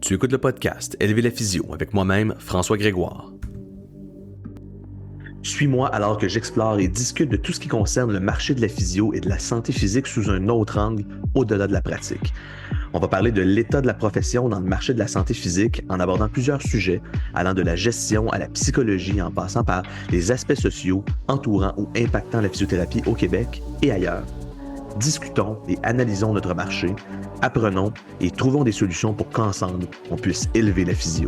Tu écoutes le podcast Élever la physio avec moi-même, François Grégoire. Suis-moi alors que j'explore et discute de tout ce qui concerne le marché de la physio et de la santé physique sous un autre angle, au-delà de la pratique. On va parler de l'état de la profession dans le marché de la santé physique en abordant plusieurs sujets, allant de la gestion à la psychologie en passant par les aspects sociaux entourant ou impactant la physiothérapie au Québec et ailleurs. Discutons et analysons notre marché, apprenons et trouvons des solutions pour qu'ensemble, on puisse élever la physio.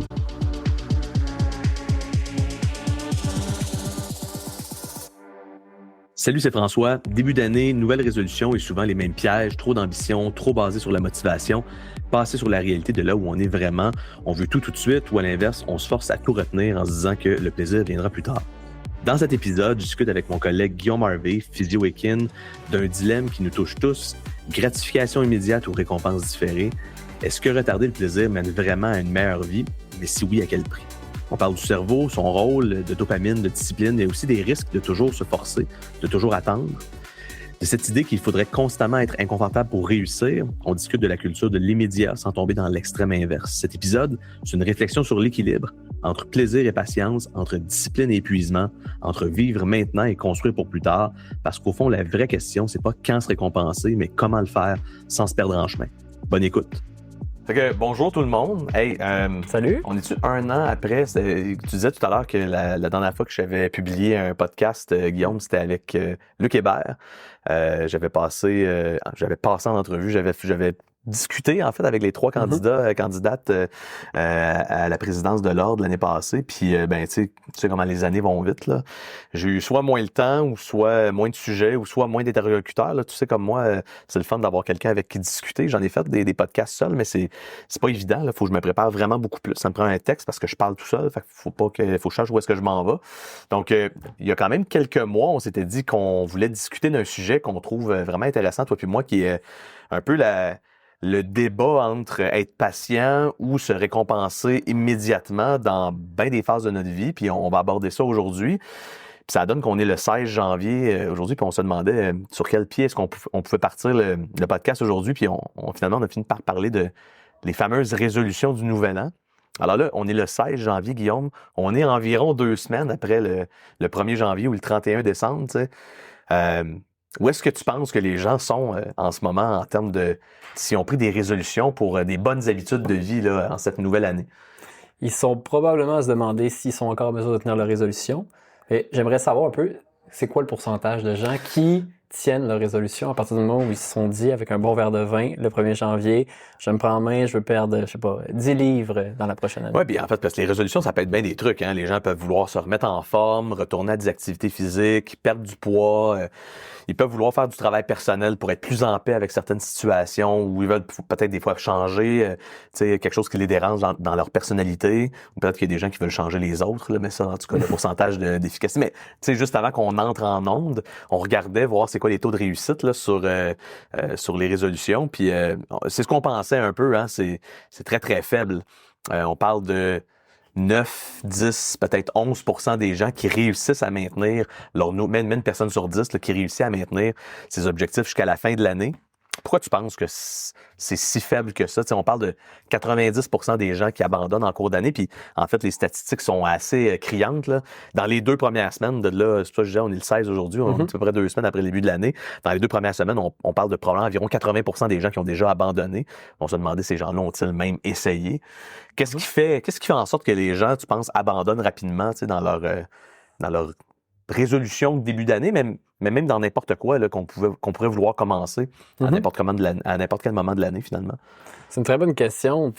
Salut, c'est François. Début d'année, nouvelle résolution et souvent les mêmes pièges, trop d'ambition, trop basé sur la motivation, passer sur la réalité de là où on est vraiment. On veut tout de suite ou à l'inverse, on se force à tout retenir en se disant que le plaisir viendra plus tard. Dans cet épisode, je discute avec mon collègue Guillaume Harvey, physio-équine, d'un dilemme qui nous touche tous, gratification immédiate ou récompense différée. Est-ce que retarder le plaisir mène vraiment à une meilleure vie? Mais si oui, à quel prix? On parle du cerveau, son rôle, de dopamine, de discipline, mais aussi des risques de toujours se forcer, de toujours attendre. De cette idée qu'il faudrait constamment être inconfortable pour réussir, on discute de la culture de l'immédiat sans tomber dans l'extrême inverse. Cet épisode, c'est une réflexion sur l'équilibre entre plaisir et patience, entre discipline et épuisement, entre vivre maintenant et construire pour plus tard, parce qu'au fond, la vraie question, c'est pas quand se récompenser, mais comment le faire sans se perdre en chemin. Bonne écoute. Fait que bonjour tout le monde. Hey, salut. On est-tu un an après? Tu disais tout à l'heure que la dernière fois que j'avais publié un podcast, Guillaume, c'était avec Luc Hébert. J'avais passé en entrevue, j'avais discuté en fait avec les trois candidates à la présidence de l'Ordre l'année passée. Puis tu sais comment les années vont vite là. J'ai eu soit moins le temps ou soit moins de sujets ou soit moins d'interlocuteurs là. Tu sais comme moi, c'est le fun d'avoir quelqu'un avec qui discuter. J'en ai fait des podcasts seuls, mais c'est pas évident là. Faut que je me prépare vraiment beaucoup plus. Ça me prend un texte parce que je parle tout seul. Fait qu'il faut que je sache où est-ce que je m'en vais. Donc il y a quand même quelques mois, on s'était dit qu'on voulait discuter d'un sujet qu'on trouve vraiment intéressant, toi puis moi, qui est un peu le débat entre être patient ou se récompenser immédiatement dans bien des phases de notre vie. Puis on va aborder ça aujourd'hui. Puis ça donne qu'on est le 16 janvier aujourd'hui, puis on se demandait sur quel pied est-ce qu'on pouvait partir le podcast aujourd'hui. Puis finalement, on a fini par parler de les fameuses résolutions du Nouvel An. Alors là, on est le 16 janvier, Guillaume. On est environ 2 semaines après le 1er janvier ou le 31 décembre, tu sais. Où est-ce que tu penses que les gens sont en ce moment en termes de s'ils ont pris des résolutions pour des bonnes habitudes de vie là, en cette nouvelle année? Ils sont probablement à se demander s'ils sont encore en mesure de tenir leur résolution. Et j'aimerais savoir un peu, c'est quoi le pourcentage de gens qui tiennent leur résolution à partir du moment où ils se sont dit avec un bon verre de vin le 1er janvier, je me prends en main, je veux perdre, 10 livres dans la prochaine année. Oui, bien en fait, parce que les résolutions, ça peut être bien des trucs. Hein? Les gens peuvent vouloir se remettre en forme, retourner à des activités physiques, perdre du poids. Ils peuvent vouloir faire du travail personnel pour être plus en paix avec certaines situations où ils veulent peut-être des fois changer quelque chose qui les dérange dans leur personnalité. Ou peut-être qu'il y a des gens qui veulent changer les autres, là, mais ça, en tout cas, le pourcentage d'efficacité. Mais tu sais, juste avant qu'on entre en onde, on regardait voir c'est quoi les taux de réussite là, sur les résolutions. Puis c'est ce qu'on pensait un peu, hein, c'est très, très faible. On parle de 9, 10, peut-être 11% des gens qui réussissent à maintenir même une personne sur 10 là, qui réussit à maintenir ses objectifs jusqu'à la fin de l'année. Pourquoi tu penses que c'est si faible que ça? T'sais, on parle de 90% des gens qui abandonnent en cours d'année, puis en fait, les statistiques sont assez criantes. Là. Dans les 2 premières semaines, de là, c'est ça que je disais, on est le 16 aujourd'hui, on est à peu près 2 semaines après le début de l'année. Dans les 2 premières semaines, on parle de probablement environ 80% des gens qui ont déjà abandonné. On se demandait ces gens-là ont-ils même essayé? Qu'est-ce qui fait en sorte que les gens, tu penses, abandonnent rapidement dans leur résolution de début d'année, mais même dans n'importe quoi là, qu'on pourrait vouloir commencer à n'importe quel moment de l'année, finalement? C'est une très bonne question.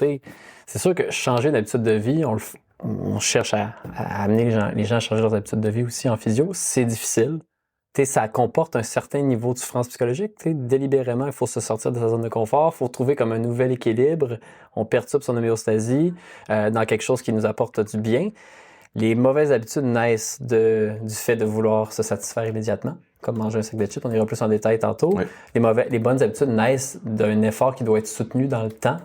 C'est sûr que changer d'habitude de vie, on cherche à amener les gens à changer leurs habitudes de vie aussi en physio. C'est difficile. Ça comporte un certain niveau de souffrance psychologique. Délibérément, il faut se sortir de sa zone de confort, il faut trouver comme un nouvel équilibre. On perturbe son homéostasie dans quelque chose qui nous apporte du bien. Les mauvaises habitudes naissent du fait de vouloir se satisfaire immédiatement, comme manger un sac de chips, on ira plus en détail tantôt. Oui. Les bonnes habitudes naissent d'un effort qui doit être soutenu dans le temps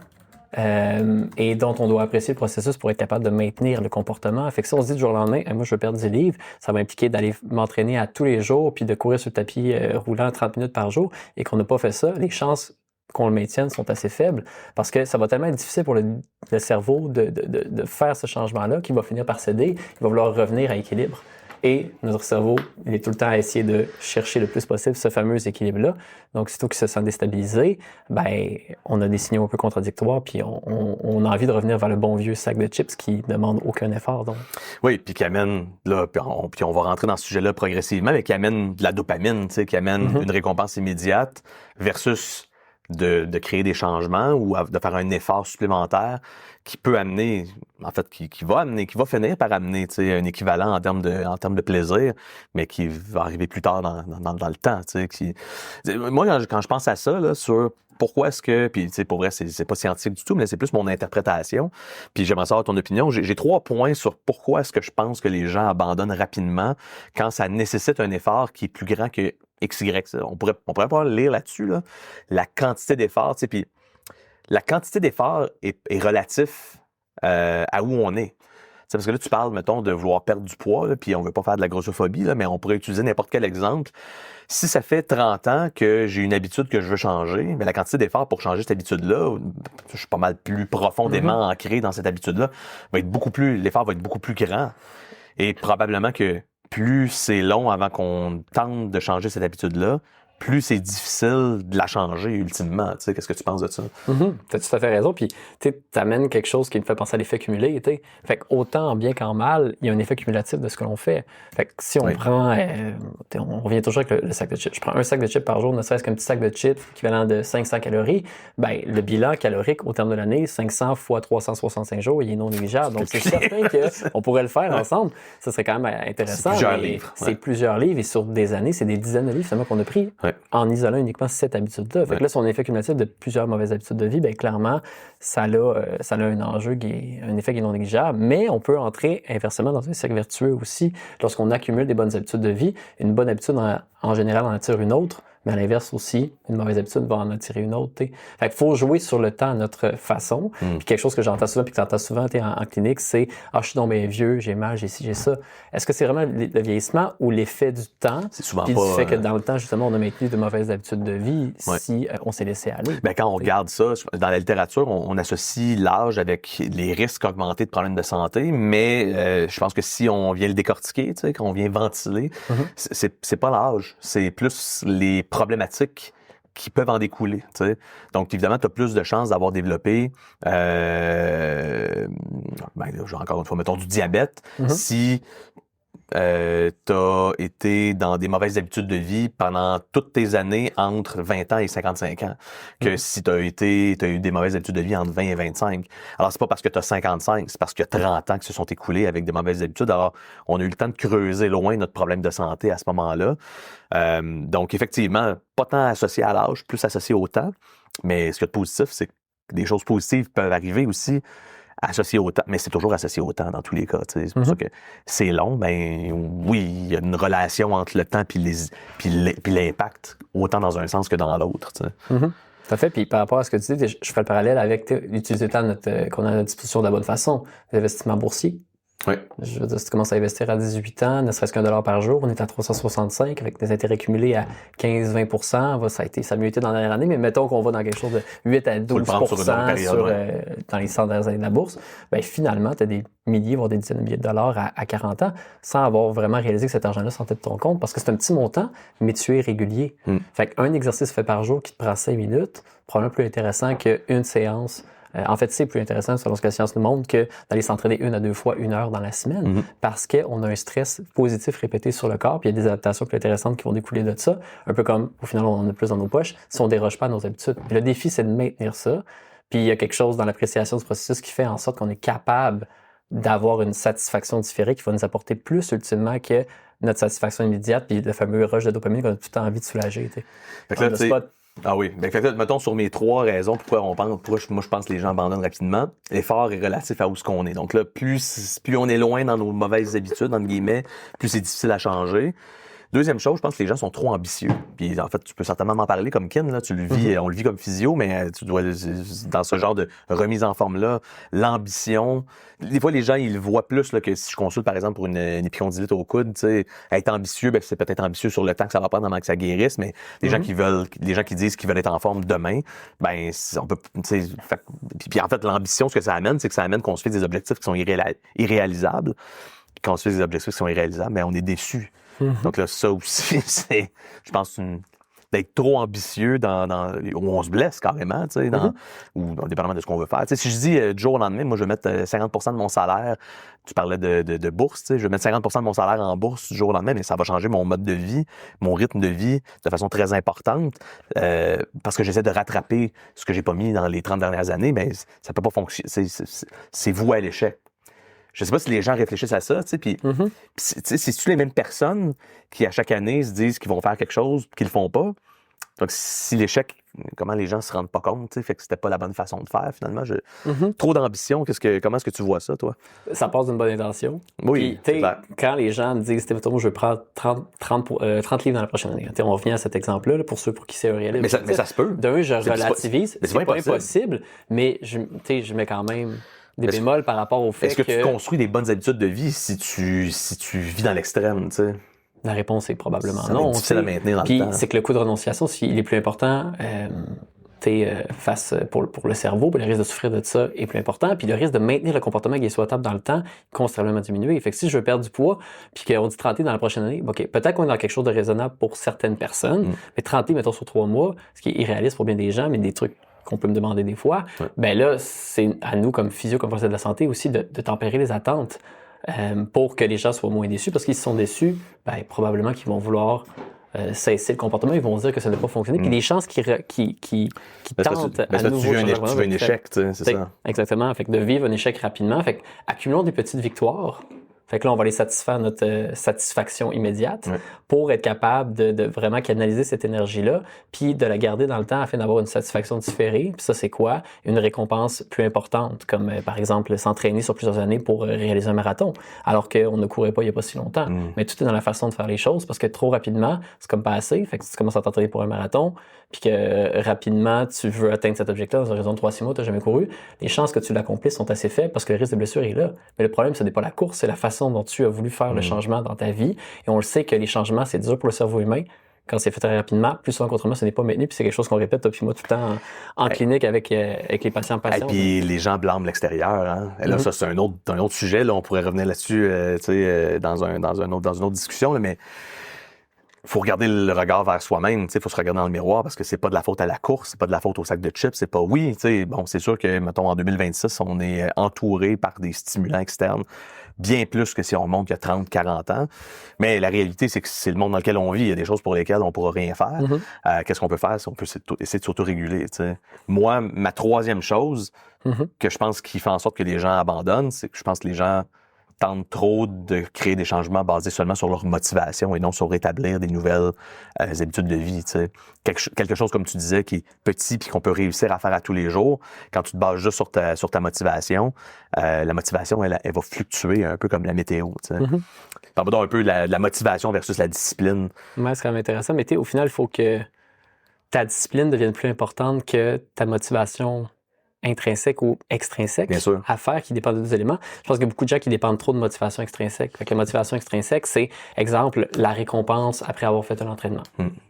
et dont on doit apprécier le processus pour être capable de maintenir le comportement. Fait que si on se dit du jour au lendemain, moi je veux perdre 10 livres, ça va impliquer d'aller m'entraîner à tous les jours puis de courir sur le tapis roulant 30 minutes par jour et qu'on n'a pas fait ça, les chances qu'on le maintienne sont assez faibles parce que ça va tellement être difficile pour le cerveau de faire ce changement-là qu'il va finir par céder, il va vouloir revenir à équilibre. Et notre cerveau, il est tout le temps à essayer de chercher le plus possible ce fameux équilibre-là. Donc, sitôt qu'il se sent déstabilisé, ben, on a des signaux un peu contradictoires, puis on a envie de revenir vers le bon vieux sac de chips qui demande aucun effort. Donc. Oui, puis qui amène, là, puis on va rentrer dans ce sujet-là progressivement, mais qui amène de la dopamine, tu sais, qui amène une récompense immédiate versus de créer des changements ou de faire un effort supplémentaire qui peut amener, en fait, qui va finir par amener, tu sais, un équivalent en termes de plaisir, mais qui va arriver plus tard dans le temps, tu sais. Moi, quand je pense à ça, là, sur pourquoi est-ce que, puis tu sais, pour vrai, c'est pas scientifique du tout, mais c'est plus mon interprétation. Puis j'aimerais savoir ton opinion. J'ai 3 points sur pourquoi est-ce que je pense que les gens abandonnent rapidement quand ça nécessite un effort qui est plus grand que XY. On pourrait pas lire là-dessus, là, la quantité d'efforts, tu sais, puis la quantité d'efforts est relatif à où on est. C'est parce que là, tu parles, mettons, de vouloir perdre du poids, là, puis on veut pas faire de la grossophobie, là, mais on pourrait utiliser n'importe quel exemple. Si ça fait 30 ans que j'ai une habitude que je veux changer, mais la quantité d'efforts pour changer cette habitude-là, je suis pas mal plus profondément ancré dans cette habitude-là, l'effort va être beaucoup plus grand. Et probablement que plus c'est long avant qu'on tente de changer cette habitude-là, plus c'est difficile de la changer ultimement. Tu sais, qu'est-ce que tu penses de ça? T'as tout à fait raison. Puis, tu amènes quelque chose qui me fait penser à l'effet cumulé. T'sais. Fait qu'autant en bien qu'en mal, il y a un effet cumulatif de ce que l'on fait. Fait que si on prend, on revient toujours avec le sac de chips. Je prends un sac de chips par jour, ne serait-ce qu'un petit sac de chips équivalent de 500 calories. Ben, le bilan calorique au terme de l'année, 500 fois 365 jours, il est non négligeable. Donc, c'est certain qu'on pourrait le faire ensemble. Ça serait quand même intéressant. C'est plusieurs livres. C'est plusieurs livres et sur des années, c'est des dizaines de livres seulement qu'on a pris. En isolant uniquement cette habitude-là. Fait que là, si on a un effet cumulatif de plusieurs mauvaises habitudes de vie, bien clairement, ça a un enjeu un effet qui est non négligeable, mais on peut entrer inversement dans un cercle vertueux aussi. Lorsqu'on accumule des bonnes habitudes de vie, une bonne habitude en général en attire une autre, mais à l'inverse aussi, une mauvaise habitude va en attirer une autre. T'sais. Fait qu'il faut jouer sur le temps à notre façon. Puis quelque chose que j'entends souvent, puis que tu entends souvent en clinique, c'est « Ah, je suis donc bien vieux, j'ai mal, j'ai ci, j'ai ça ». Est-ce que c'est vraiment le vieillissement ou l'effet du temps? C'est souvent puis pas... du fait que dans le temps, justement, on a maintenu de mauvaises habitudes de vie si on s'est laissé aller. Ben, quand on regarde ça, dans la littérature, on associe l'âge avec les risques augmentés de problèmes de santé, mais je pense que si on vient le décortiquer, tu sais, quand on vient ventiler, c'est pas l'âge, c'est plus les problématiques qui peuvent en découler. Tu sais. Donc, évidemment, tu as plus de chances d'avoir développé, encore une fois, mettons du diabète, si tu as été dans des mauvaises habitudes de vie pendant toutes tes années entre 20 ans et 55 ans, que si tu as eu des mauvaises habitudes de vie entre 20 et 25. Alors, c'est pas parce que tu as 55, c'est parce qu'il y a 30 ans qui se sont écoulés avec des mauvaises habitudes. Alors, on a eu le temps de creuser loin notre problème de santé à ce moment-là. Donc, effectivement, pas tant associé à l'âge, plus associé au temps. Mais ce qui est positif, c'est que des choses positives peuvent arriver aussi associé au temps, mais c'est toujours associé au temps dans tous les cas. C'est pour ça que c'est long, ben oui, il y a une relation entre le temps puis l'impact, autant dans un sens que dans l'autre. Tout à fait. Puis par rapport à ce que tu dis, je fais le parallèle avec l'utiliser le temps qu'on a à notre disposition de la bonne façon. L'investissement boursier. Oui. Je veux dire, si tu commences à investir à 18 ans, ne serait-ce $1 par jour, on est à 365 avec des intérêts cumulés à 15-20 %. Ça a mieux été dans la dernière année, mais mettons qu'on va dans quelque chose de 8 à 12 dans les 100 dernières années de la bourse. Ben, finalement, tu as des milliers, voire des dizaines de milliers de dollars à 40 ans sans avoir vraiment réalisé que cet argent-là sortait de ton compte parce que c'est un petit montant, mais tu es régulier. Fait qu'un exercice fait par jour qui te prend 5 minutes, probablement plus intéressant qu'une séance. En fait, c'est plus intéressant selon ce que la science nous montre que d'aller s'entraîner 1 à 2 fois 1 heure dans la semaine parce qu'on a un stress positif répété sur le corps puis il y a des adaptations plus intéressantes qui vont découler de ça. Un peu comme, au final, on en a plus dans nos poches si on déroge pas à nos habitudes. Et le défi, c'est de maintenir ça. Puis il y a quelque chose dans l'appréciation du processus qui fait en sorte qu'on est capable d'avoir une satisfaction différée qui va nous apporter plus ultimement que notre satisfaction immédiate puis le fameux rush de dopamine qu'on a tout le temps envie de soulager. Fait que là, ah oui. Ben, mettons sur mes 3 raisons pourquoi moi je pense que les gens abandonnent rapidement. L'effort est relatif à où ce qu'on est. Donc là, plus on est loin dans nos mauvaises habitudes, entre guillemets, plus c'est difficile à changer. Deuxième chose, je pense que les gens sont trop ambitieux. Puis en fait, tu peux certainement m'en parler comme Kin, là, tu le vis, on le vit comme physio, mais tu dois, dans ce genre de remise en forme-là, l'ambition. Des fois, les gens, ils le voient plus là, que si je consulte, par exemple, pour une épicondylite au coude, tu sais, être ambitieux, ben, c'est peut-être ambitieux sur le temps que ça va prendre avant que ça guérisse, mais les gens qui disent qu'ils veulent être en forme demain, ben, on peut, tu sais, puis en fait, l'ambition, ce que ça amène, c'est que ça amène qu'on se fixe des objectifs qui sont irréalisables. Quand on se fixe des objectifs qui sont irréalisables, mais on est déçus. Donc là, ça aussi, c'est, je pense, d'être trop ambitieux où on se blesse carrément, tu sais, ou dépendamment de ce qu'on veut faire. Tu sais, si je dis du jour au lendemain, moi, je vais mettre 50% de mon salaire, tu parlais de bourse, tu sais, je vais mettre 50% de mon salaire en bourse du jour au lendemain, mais ça va changer mon mode de vie, mon rythme de vie de façon très importante, parce que j'essaie de rattraper ce que j'ai pas mis dans les 30 dernières années, mais ça peut pas fonctionner. C'est voué à l'échec. Je sais pas si les gens réfléchissent à ça, tu sais, puis c'est-tu les mêmes personnes qui, à chaque année, se disent qu'ils vont faire quelque chose qu'ils le font pas? Donc, si l'échec, comment les gens se rendent pas compte, tu sais, fait que c'était pas la bonne façon de faire, finalement. Trop d'ambition, comment est-ce que tu vois ça, toi? Ça passe d'une bonne intention. Oui, puis, quand les gens me disent, moi, je veux prendre 30 livres dans la prochaine année. On revient à cet exemple-là, là, pour ceux pour qui c'est réaliste. Mais ça se peut. D'un, je relativise. C'est pas impossible, mais je mets quand même des bémols par rapport au fait que... Est-ce que tu construis des bonnes habitudes de vie si tu vis dans l'extrême, tu sais? La réponse est probablement ça non. C'est difficile à maintenir dans le temps. Puis c'est que le coût de renonciation, il est plus important face pour le cerveau, le risque de souffrir de ça est plus important, puis le risque de maintenir le comportement qui est souhaitable dans le temps est considérablement diminué. Fait que si je veux perdre du poids, puis qu'on dit 30 livres dans la prochaine année, OK, peut-être qu'on est dans quelque chose de raisonnable pour certaines personnes, mais 30 livres, mettons, sur 3 mois, ce qui est irréaliste pour bien des gens, mais des trucs qu'on peut me demander des fois, ben là, c'est à nous, comme physio, comme professionnels de la santé, aussi de tempérer les attentes pour que les gens soient moins déçus, parce qu'ils sont déçus, ben, probablement qu'ils vont vouloir cesser le comportement, ils vont se dire que ça n'a pas fonctionné, puis les chances qu'ils tentent à nouveau... Tu veux un échec, c'est ça. Exactement, fait que de vivre un échec rapidement, fait que accumulons des petites victoires. Fait que là, on va aller satisfaire notre satisfaction immédiate pour être capable de vraiment canaliser cette énergie-là, puis de la garder dans le temps afin d'avoir une satisfaction différée. Puis ça, c'est quoi? Une récompense plus importante, comme par exemple s'entraîner sur plusieurs années pour réaliser un marathon, alors qu'on ne courait pas il n'y a pas si longtemps. Mais tout est dans la façon de faire les choses, parce que trop rapidement, c'est comme pas assez. Fait que si tu commences à t'entraîner pour un marathon, puis que rapidement, tu veux atteindre cet objectif dans un horizon de 3-6 mois, tu n'as jamais couru, les chances que tu l'accomplisses sont assez faibles parce que le risque de blessure est là. Mais le problème, ce n'est pas la course, c'est la façon dont tu as voulu faire le changement dans ta vie. Et on le sait que les changements, c'est dur pour le cerveau humain. Quand c'est fait très rapidement, plus souvent qu'autrement, ce n'est pas maintenu. Puis c'est quelque chose qu'on répète depuis moi tout le temps en clinique avec les patients. Et puis les gens blâment l'extérieur. Hein? Et là, ça, c'est un autre sujet. Là, on pourrait revenir là-dessus dans une autre discussion. Là, mais faut regarder le regard vers soi-même, faut se regarder dans le miroir parce que c'est pas de la faute à la course, c'est pas de la faute au sac de chips, c'est pas bon, c'est sûr que, mettons, en 2026, on est entouré par des stimulants externes, bien plus que si on remonte il y a 30, 40 ans. Mais la réalité, c'est que c'est le monde dans lequel on vit. Il y a des choses pour lesquelles on pourra rien faire. Qu'est-ce qu'on peut faire? On peut essayer de s'autoréguler, t'sais. Moi, ma troisième chose que je pense qui fait en sorte que les gens abandonnent, c'est que je pense que les gens tentent trop de créer des changements basés seulement sur leur motivation et non sur rétablir des nouvelles habitudes de vie. Tu sais. Quelque chose, comme tu disais, qui est petit puis qu'on peut réussir à faire à tous les jours. Quand tu te bases juste sur ta motivation, la motivation, elle va fluctuer un peu comme la météo. Tu sais. Parle-moi donc un peu de la motivation versus la discipline. Ouais, c'est quand même intéressant. Mais au final, il faut que ta discipline devienne plus importante que ta motivation intrinsèque ou extrinsèque à faire qui dépendent de deux éléments. Je pense qu'il y a beaucoup de gens qui dépendent trop de motivation extrinsèque. Fait que la motivation extrinsèque, c'est, exemple, la récompense après avoir fait un entraînement.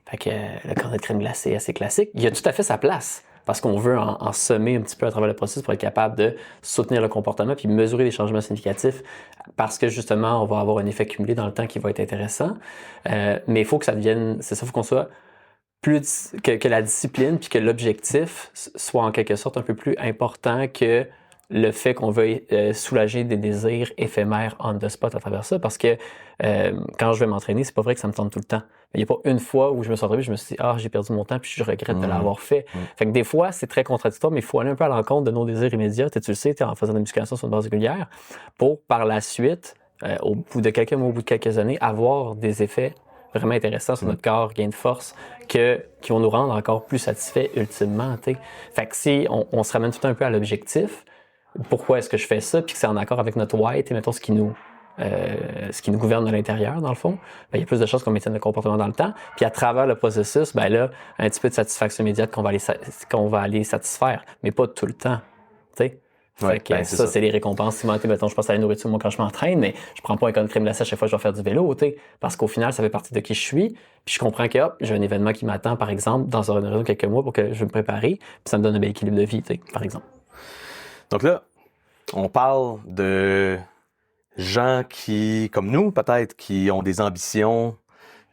Fait que le cornet de crème glacée assez classique, il a tout à fait sa place parce qu'on veut en semer un petit peu à travers le processus pour être capable de soutenir le comportement puis mesurer les changements significatifs parce que justement, on va avoir un effet cumulé dans le temps qui va être intéressant. Mais il faut que ça devienne, c'est ça, il faut qu'on soit plus que la discipline puis que l'objectif soit en quelque sorte un peu plus important que le fait qu'on veuille soulager des désirs éphémères on the spot à travers ça, parce que quand je vais m'entraîner, c'est pas vrai que ça me tente tout le temps. Il n'y a pas une fois où je me suis entraîné, je me suis dit j'ai perdu mon temps puis je regrette de l'avoir fait. Fait que des fois, c'est très contradictoire, mais il faut aller un peu à l'encontre de nos désirs immédiats. Tu le sais, en faisant de la musculation sur une base régulière, pour par la suite, au bout de quelques mois, au bout de quelques années, avoir des effets vraiment intéressants sur notre corps, gain de force, qui vont nous rendre encore plus satisfaits ultimement. T'sais. Fait que si on se ramène tout un peu à l'objectif, pourquoi est-ce que je fais ça, puis que c'est en accord avec notre why, mettons ce qui nous ce qui nous gouverne de l'intérieur, dans le fond, ben, il y a plus de chances qu'on maintienne le comportement dans le temps. Puis à travers le processus, ben là, un petit peu de satisfaction immédiate qu'on va aller satisfaire, mais pas tout le temps. Tu sais? Ouais, Fait que ben, ça, c'est les récompenses. Mettons, je pense à la nourriture, moi, quand je m'entraîne, mais je prends pas un code crème glacée à chaque fois que je vais faire du vélo, tu sais, parce qu'au final, ça fait partie de qui je suis. Puis je comprends que, hop, j'ai un événement qui m'attend, par exemple, dans un horizon de quelques mois pour que je me prépare, puis ça me donne un bel équilibre de vie, tu sais, par exemple. Donc là, on parle de gens qui, comme nous, peut-être, qui ont des ambitions,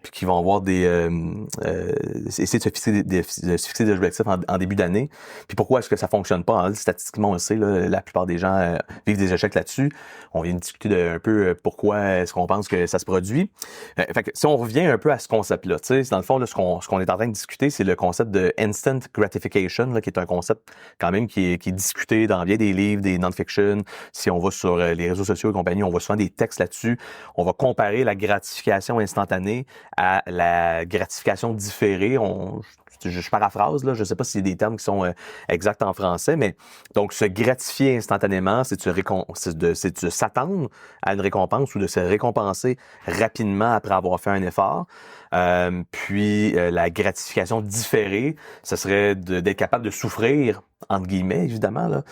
puis qui vont avoir essayer de se fixer de se fixer des objectifs en début d'année. Puis pourquoi est-ce que ça fonctionne pas? Hein? Statistiquement, on le sait, là, la plupart des gens vivent des échecs là-dessus. On vient de discuter un peu pourquoi est-ce qu'on pense que ça se produit. Fait que si on revient un peu à ce concept-là, tu sais, dans le fond, là, ce qu'on est en train de discuter, c'est le concept de instant gratification, là, qui est un concept quand même qui est discuté dans bien des livres, des non-fiction. Si on va sur les réseaux sociaux et compagnie, on voit souvent des textes là-dessus. On va comparer la gratification instantanée à la gratification différée. Je paraphrase, là, je ne sais pas si c'est des termes qui sont exacts en français, mais donc se gratifier instantanément, c'est de s'attendre à une récompense ou de se récompenser rapidement après avoir fait un effort. Puis la gratification différée, ce serait d'être capable de souffrir, entre guillemets, évidemment, là.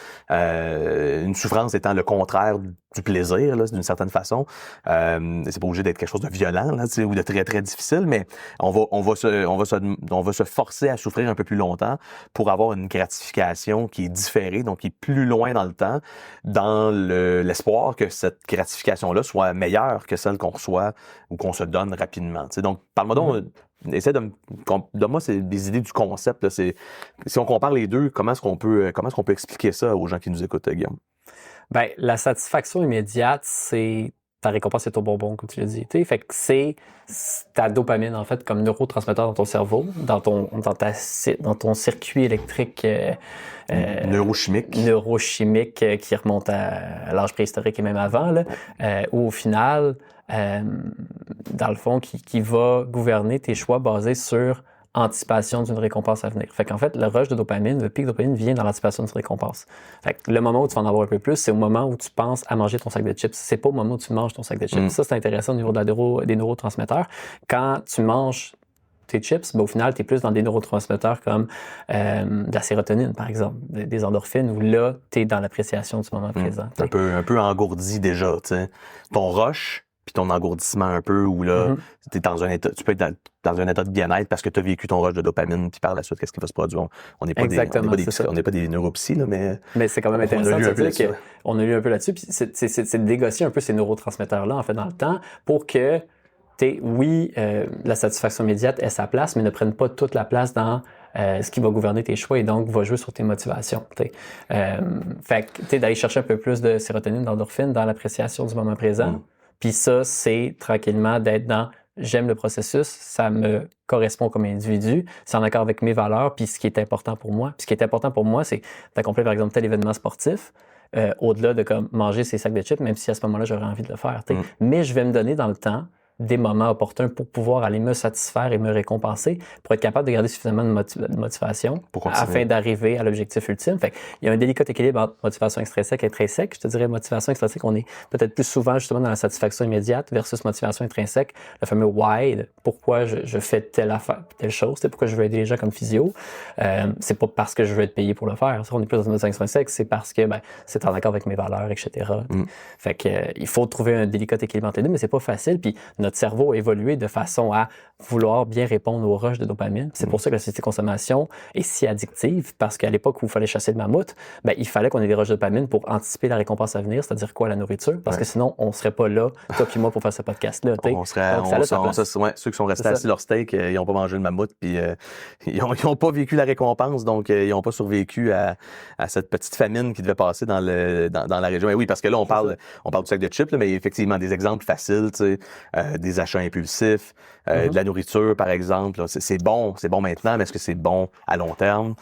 Une souffrance étant le contraire du plaisir, là, d'une certaine façon. C'est pas obligé d'être quelque chose de violent, là, ou de très, très difficile, mais on va se forcer à souffrir un peu plus longtemps pour avoir une gratification qui est différée, donc qui est plus loin dans le temps, dans l'espoir que cette gratification-là soit meilleure que celle qu'on reçoit ou qu'on se donne rapidement. T'sais. Donc, parle-moi donc, essaie de moi, c'est des idées du concept. Là, si on compare les deux, comment est-ce qu'on peut expliquer ça aux gens qui nous écoutent, Guillaume? Ben, la satisfaction immédiate, c'est ta récompense est au bonbon, comme tu l'as dit. Fait que c'est ta dopamine, en fait, comme neurotransmetteur dans ton cerveau, dans ton circuit électrique neurochimique qui remonte à l'âge préhistorique et même avant, là, où au final, dans le fond, qui va gouverner tes choix basés sur anticipation d'une récompense à venir. Fait qu'en fait, le rush de dopamine, le pic de dopamine vient dans l'anticipation d'une récompense. Fait que le moment où tu vas en avoir un peu plus, c'est au moment où tu penses à manger ton sac de chips. C'est pas au moment où tu manges ton sac de chips. Ça, c'est intéressant au niveau des neurotransmetteurs. Quand tu manges tes chips, ben, au final, tu es plus dans des neurotransmetteurs comme de la sérotonine, par exemple, des endorphines, où là, tu es dans l'appréciation du moment présent. Un peu engourdi déjà, tu sais. Ton rush, puis ton engourdissement un peu, où là, t'es dans un état, tu peux être dans un état de bien-être parce que tu as vécu ton rush de dopamine, puis par la suite, qu'est-ce qui va se produire? On n'est pas des neuropsys, là, mais c'est quand même intéressant de se dire qu'on a lu un peu là-dessus, puis c'est de négocier un peu ces neurotransmetteurs-là, en fait, dans le temps, pour que la satisfaction immédiate ait sa place, mais ne prenne pas toute la place dans ce qui va gouverner tes choix et donc va jouer sur tes motivations. Fait que d'aller chercher un peu plus de sérotonine, d'endorphine dans l'appréciation du moment présent. Puis ça, c'est tranquillement d'être dans j'aime le processus, ça me correspond comme individu, c'est en accord avec mes valeurs, puis ce qui est important pour moi. Puis ce qui est important pour moi, c'est d'accomplir par exemple tel événement sportif, au-delà de comme manger ces sacs de chips, même si à ce moment-là, j'aurais envie de le faire. Mais je vais me donner dans le temps des moments opportuns pour pouvoir aller me satisfaire et me récompenser, pour être capable de garder suffisamment de motivation afin d'arriver à l'objectif ultime. Fait il y a un délicat équilibre entre motivation extrinsèque et intrinsèque. Je te dirais motivation extrinsèque, on est peut-être plus souvent justement dans la satisfaction immédiate versus motivation intrinsèque, le fameux why, pourquoi je fais telle affaire, telle chose, c'est pourquoi je veux aider les gens comme physio. C'est pas parce que je veux être payé pour le faire. Ça, on est plus dans une motivation extrinsèque, c'est parce que c'est en accord avec mes valeurs, etc. Fait que il faut trouver un délicat équilibre entre les deux, mais c'est pas facile. Puis notre cerveau a évolué de façon à vouloir bien répondre aux rushs de dopamine. C'est pour ça que la société de consommation est si addictive, parce qu'à l'époque où il fallait chasser le mammouth, il fallait qu'on ait des rushs de dopamine pour anticiper la récompense à venir, c'est-à-dire quoi, la nourriture, parce que sinon, on serait pas là, toi puis moi, pour faire ce podcast-là. Ceux qui sont restés assis leur steak, ils n'ont pas mangé le mammouth, puis ils n'ont pas vécu la récompense, donc ils n'ont pas survécu à cette petite famine qui devait passer dans la région. Et oui, parce que là, on parle du sac de chips, là, mais effectivement, des exemples faciles, tu sais, des achats impulsifs, de la nourriture, par exemple. Là, c'est bon maintenant, mais est-ce que c'est bon à long terme?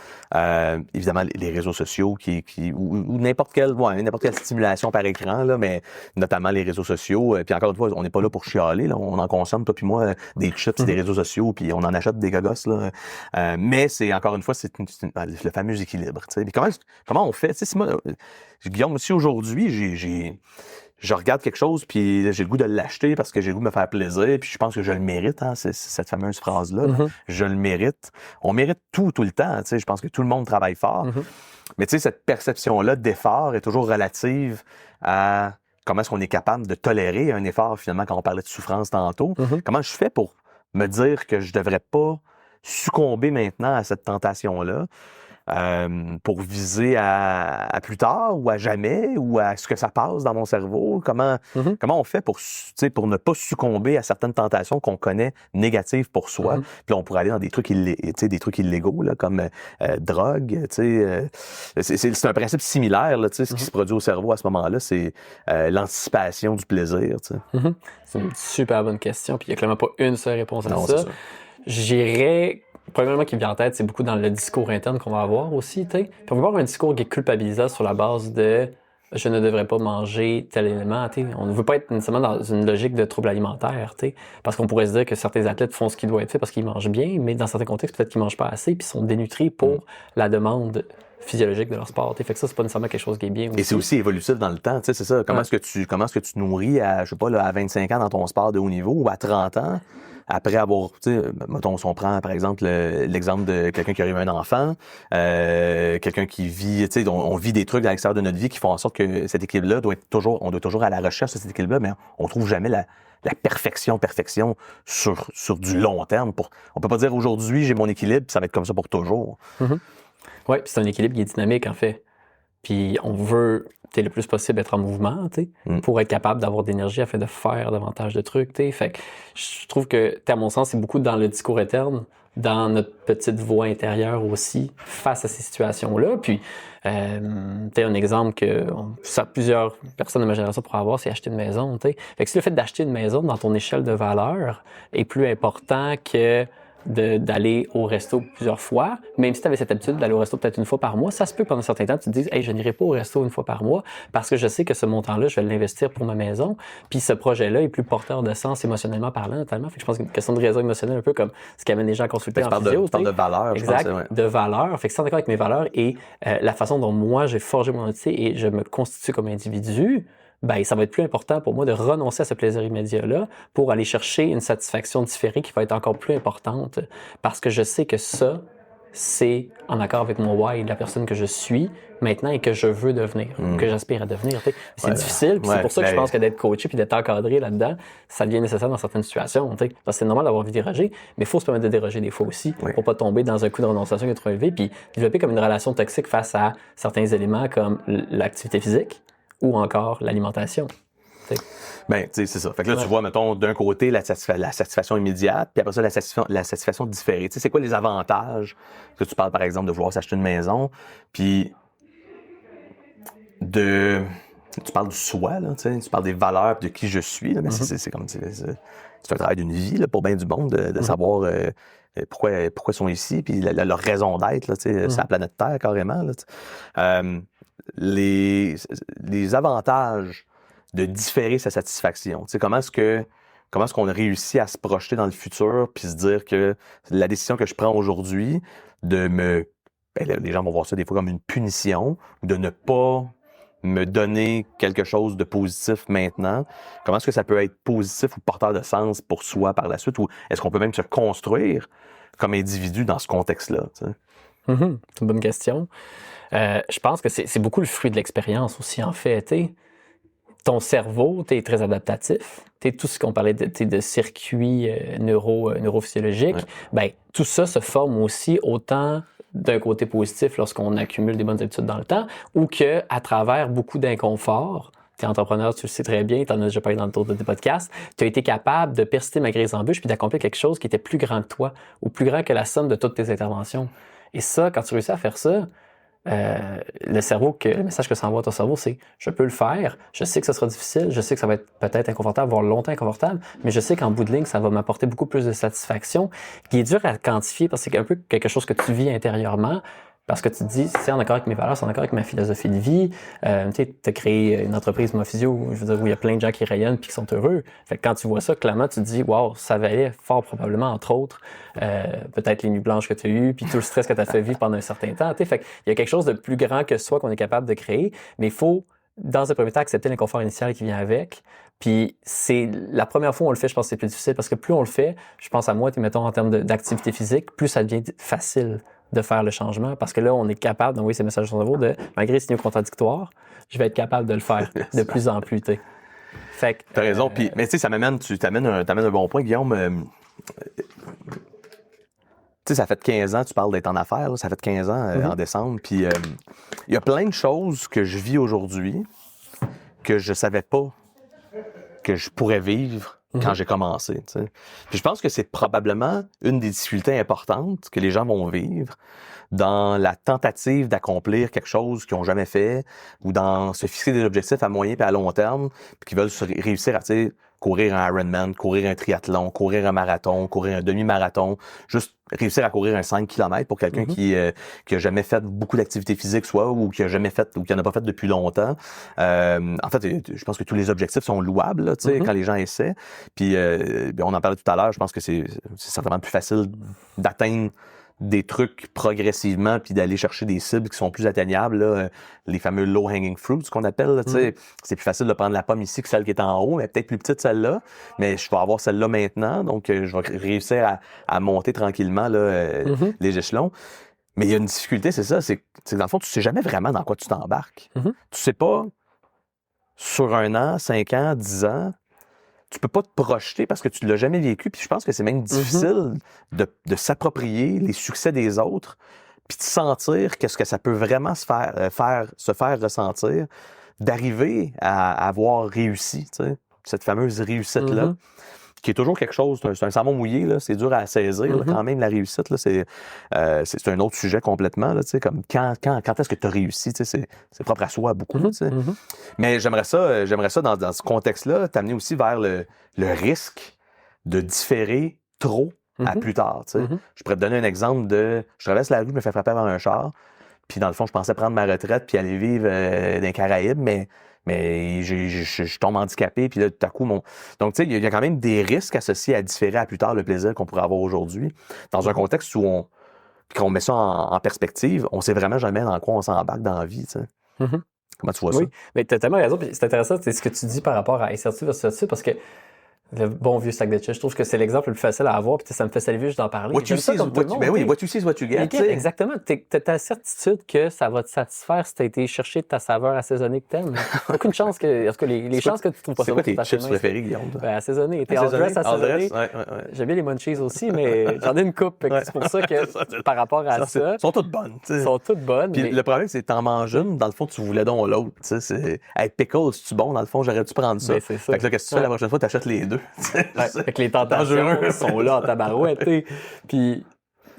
Évidemment, les réseaux sociaux ou n'importe quelle stimulation par écran, là, mais notamment les réseaux sociaux. Puis encore une fois, on n'est pas là pour chialer, là, on en consomme, toi puis moi, des chips, des réseaux sociaux, puis on en achète des gogos, là. Mais c'est encore une fois, c'est le fameux équilibre. Puis comment on fait? Guillaume, si aujourd'hui, je regarde quelque chose, puis j'ai le goût de l'acheter parce que j'ai le goût de me faire plaisir, puis je pense que je le mérite, hein, c'est cette fameuse phrase-là. Mm-hmm. Je le mérite. On mérite tout le temps, tu sais. Je pense que tout le monde travaille fort. Mm-hmm. Mais tu sais, cette perception-là d'effort est toujours relative à comment est-ce qu'on est capable de tolérer un effort, finalement, quand on parlait de souffrance tantôt. Mm-hmm. Comment je fais pour me dire que je devrais pas succomber maintenant à cette tentation-là? Pour viser à plus tard ou à jamais ou à ce que ça passe dans mon cerveau? Comment on fait pour ne pas succomber à certaines tentations qu'on connaît négatives pour soi? Puis là, on pourrait aller dans des trucs, des trucs illégaux là, comme drogue. C'est un principe similaire. Là, ce qui se produit au cerveau à ce moment-là, c'est l'anticipation du plaisir. C'est une super bonne question. Puis il n'y a clairement pas une seule réponse à Non, ça. J'irais... Premièrement, qui me vient en tête, c'est beaucoup dans le discours interne qu'on va avoir aussi, tu sais. Puis on va avoir un discours qui est culpabilisant sur la base de « je ne devrais pas manger tel élément », tu sais. On ne veut pas être nécessairement dans une logique de trouble alimentaire, tu sais. Parce qu'on pourrait se dire que certains athlètes font ce qui doit être fait parce qu'ils mangent bien, mais dans certains contextes, peut-être qu'ils mangent pas assez puis sont dénutris pour la demande physiologique de leur sport. Fait que ça, c'est pas nécessairement quelque chose qui est bien aussi. Et c'est aussi évolutif dans le temps, tu sais, c'est ça. Comment est-ce que tu nourris à, je sais pas, là, à 25 ans dans ton sport de haut niveau ou à 30 ans? Après avoir, tu sais, mettons, si on prend par exemple l'exemple de quelqu'un qui a eu un enfant, quelqu'un qui vit, tu sais, on vit des trucs à l'extérieur de notre vie qui font en sorte que cet équilibre-là on doit toujours à la recherche de cet équilibre-là, mais on trouve jamais la perfection sur du long terme. On peut pas dire aujourd'hui j'ai mon équilibre, puis ça va être comme ça pour toujours. Mm-hmm. Oui, puis c'est un équilibre qui est dynamique en fait. Puis on veut le plus possible être en mouvement, pour être capable d'avoir de l'énergie afin de faire davantage de trucs, Fait que je trouve que, à mon sens, c'est beaucoup dans le discours interne, dans notre petite voix intérieure aussi, face à ces situations-là. Puis, un exemple que plusieurs personnes de ma génération pourraient avoir, c'est acheter une maison, Fait que si le fait d'acheter une maison dans ton échelle de valeur est plus important que d'aller au resto plusieurs fois, même si tu avais cette habitude d'aller au resto peut-être une fois par mois, ça se peut que pendant un certain temps, tu te dises « Hey, je n'irai pas au resto une fois par mois parce que je sais que ce montant-là, je vais l'investir pour ma maison. » Puis ce projet-là est plus porteur de sens émotionnellement parlant, notamment. Fait que je pense qu'il y a une question de raison émotionnelle, un peu comme ce qui amène les gens à consulter en physio. Tu parles de valeur, exact, je pense. De valeur. Fait que c'est en accord avec mes valeurs et la façon dont moi, j'ai forgé mon identité et je me constitue comme individu, ben, ça va être plus important pour moi de renoncer à ce plaisir immédiat-là pour aller chercher une satisfaction différée qui va être encore plus importante parce que je sais que ça, c'est en accord avec mon why, la personne que je suis maintenant et que je veux devenir, que j'aspire à devenir. C'est difficile, puis c'est pour ça que je pense que d'être coaché puis d'être encadré là-dedans, ça devient nécessaire dans certaines situations. Parce que c'est normal d'avoir envie de déroger, mais il faut se permettre de déroger des fois aussi pour pas tomber dans un coup de renonciation qui est trop élevé, puis développer comme une relation toxique face à certains éléments comme l'activité physique ou encore l'alimentation. Ben, tu sais, c'est ça. Fait que là, tu vois, mettons, d'un côté, la satisfaction immédiate, puis après ça, la satisfaction différée. Tu sais, c'est quoi les avantages que tu parles, par exemple, de vouloir s'acheter une maison, puis tu parles du soi, là, tu sais, tu parles des valeurs de qui je suis, là, mais c'est comme, tu fais le travail d'une vie, là, pour bien du monde, de savoir pourquoi ils sont ici, puis leur raison d'être, là, tu sais, c'est la planète Terre, carrément, là, les avantages de différer sa satisfaction. Tu sais, comment est-ce qu'on réussit à se projeter dans le futur puis se dire que la décision que je prends aujourd'hui les gens vont voir ça des fois comme une punition, de ne pas me donner quelque chose de positif maintenant. Comment est-ce que ça peut être positif ou porteur de sens pour soi par la suite, ou est-ce qu'on peut même se construire comme individu dans ce contexte-là, tu sais? C'est une bonne question. Je pense que c'est beaucoup le fruit de l'expérience aussi, en fait. Ton cerveau, est très adaptatif. Tout ce qu'on parlait de circuits neurophysiologiques, ben, tout ça se forme aussi autant d'un côté positif lorsqu'on accumule des bonnes habitudes dans le temps, ou que à travers beaucoup d'inconfort. Tu es entrepreneur, tu le sais très bien, tu en as déjà parlé dans le tour de tes podcasts, tu as été capable de persister malgré les embûches puis d'accomplir quelque chose qui était plus grand que toi ou plus grand que la somme de toutes tes interventions. Et ça, quand tu réussis à faire ça, le message que ça envoie à ton cerveau, c'est « je peux le faire, je sais que ça sera difficile, je sais que ça va être peut-être inconfortable, voire longtemps inconfortable, mais je sais qu'en bout de ligne, ça va m'apporter beaucoup plus de satisfaction », qui est dur à quantifier parce que c'est un peu quelque chose que tu vis intérieurement, parce que tu te dis, c'est en accord avec mes valeurs, c'est en accord avec ma philosophie de vie. Tu as créé une entreprise, moi, physio, je veux dire, où il y a plein de gens qui rayonnent puis qui sont heureux. Fait que quand tu vois ça, clairement, tu te dis, wow, ça valait fort probablement, entre autres, peut-être les nuits blanches que tu as eues puis tout le stress que tu as fait vivre pendant un certain temps. Fait qu'il y a quelque chose de plus grand que soi qu'on est capable de créer, mais il faut dans un premier temps, accepter l'inconfort initial qui vient avec. Puis c'est la première fois où on le fait, je pense que c'est plus difficile parce que plus on le fait, je pense à moi, mettons en termes d'activité physique, plus ça devient facile de faire le changement parce que là, on est capable d'envoyer ces messages sur le cerveau de, malgré les signaux contradictoires, je vais être capable de le faire de plus en plus, t'sais. Fait que... T'as raison. Puis, mais tu sais, tu t'amènes un bon point, Guillaume. Tu sais, ça fait 15 ans, tu parles d'être en affaires, là, ça fait 15 ans en décembre. Puis il y a plein de choses que je vis aujourd'hui que je savais pas que je pourrais vivre quand j'ai commencé. T'sais. Puis je pense que c'est probablement une des difficultés importantes que les gens vont vivre dans la tentative d'accomplir quelque chose qu'ils n'ont jamais fait ou dans se fixer des objectifs à moyen et à long terme puis qui veulent réussir à courir un Ironman, courir un triathlon, courir un marathon, courir un demi-marathon, juste réussir à courir un 5 km pour quelqu'un qui a jamais fait beaucoup d'activité physique, soit, ou qui a jamais fait, ou qui en a pas fait depuis longtemps. En fait, je pense que tous les objectifs sont louables, là, tu sais, quand les gens essaient. Puis, on en parlait tout à l'heure, je pense que c'est certainement plus facile d'atteindre des trucs progressivement puis d'aller chercher des cibles qui sont plus atteignables, là, les fameux low-hanging fruits, ce qu'on appelle. Là, c'est plus facile de prendre la pomme ici que celle qui est en haut, mais peut-être plus petite celle-là, mais je vais avoir celle-là maintenant, donc je vais réussir à monter tranquillement là, les échelons. Mais il y a une difficulté, c'est ça, c'est que dans le fond, tu sais jamais vraiment dans quoi tu t'embarques. Tu sais pas, sur 1 an, 5 ans, 10 ans, tu peux pas te projeter parce que tu l'as jamais vécu. Puis je pense que c'est même difficile de s'approprier les succès des autres, puis de sentir qu'est-ce que ça peut vraiment se faire ressentir, d'arriver à avoir réussi, tu sais, cette fameuse réussite-là, qui est toujours quelque chose, c'est un savon mouillé, là, c'est dur à saisir, là, quand même, la réussite, là, c'est un autre sujet complètement, là, tu sais, comme quand est-ce que tu as réussi, tu sais, c'est propre à soi beaucoup, tu sais. Mais j'aimerais ça dans ce contexte-là, t'amener aussi vers le risque de différer trop à plus tard, tu sais. Je pourrais te donner un exemple de, je traverse la rue, je me fais frapper par un char, puis dans le fond, je pensais prendre ma retraite puis aller vivre dans les Caraïbes, mais je tombe handicapé, puis là, tout à coup, Donc, tu sais, il y a quand même des risques associés à différer à plus tard le plaisir qu'on pourrait avoir aujourd'hui. Dans un contexte où quand on met ça en perspective, on sait vraiment jamais dans quoi on s'embarque dans la vie, tu sais. Comment tu vois ça? Oui, mais tu as tellement raison, puis c'est intéressant, c'est ce que tu dis par rapport à incertitude versus certitude, parce que le bon vieux sac de chips, je trouve que c'est l'exemple le plus facile à avoir, puis ça me fait saliver juste d'en parler. What you see is what you get. Exactement. T'as ta certitude que ça va te satisfaire si t'as été chercher ta saveur assaisonnée que t'aimes. Aucune chance que, en tout cas, les chances que tu trouves pas ça. C'est quoi tes chips préférés, Guillaume? Assaisonné. T'es all dress assaisonné. J'aime bien les munchies aussi, mais j'en ai une coupe. C'est pour ça que, par rapport à ça. Sont toutes bonnes. Sont toutes bonnes. Puis le problème, c'est que t'en manges une, dans le fond, tu voulais donc l'autre. Hey, pickle, c'est-tu bon? Dans le fond, j'aurais dû prendre ça. Fait que là, qu'est-ce que tu fais la prochaine fois? T'achètes les deux. Fait que les tentations sont là en tabarouette. Puis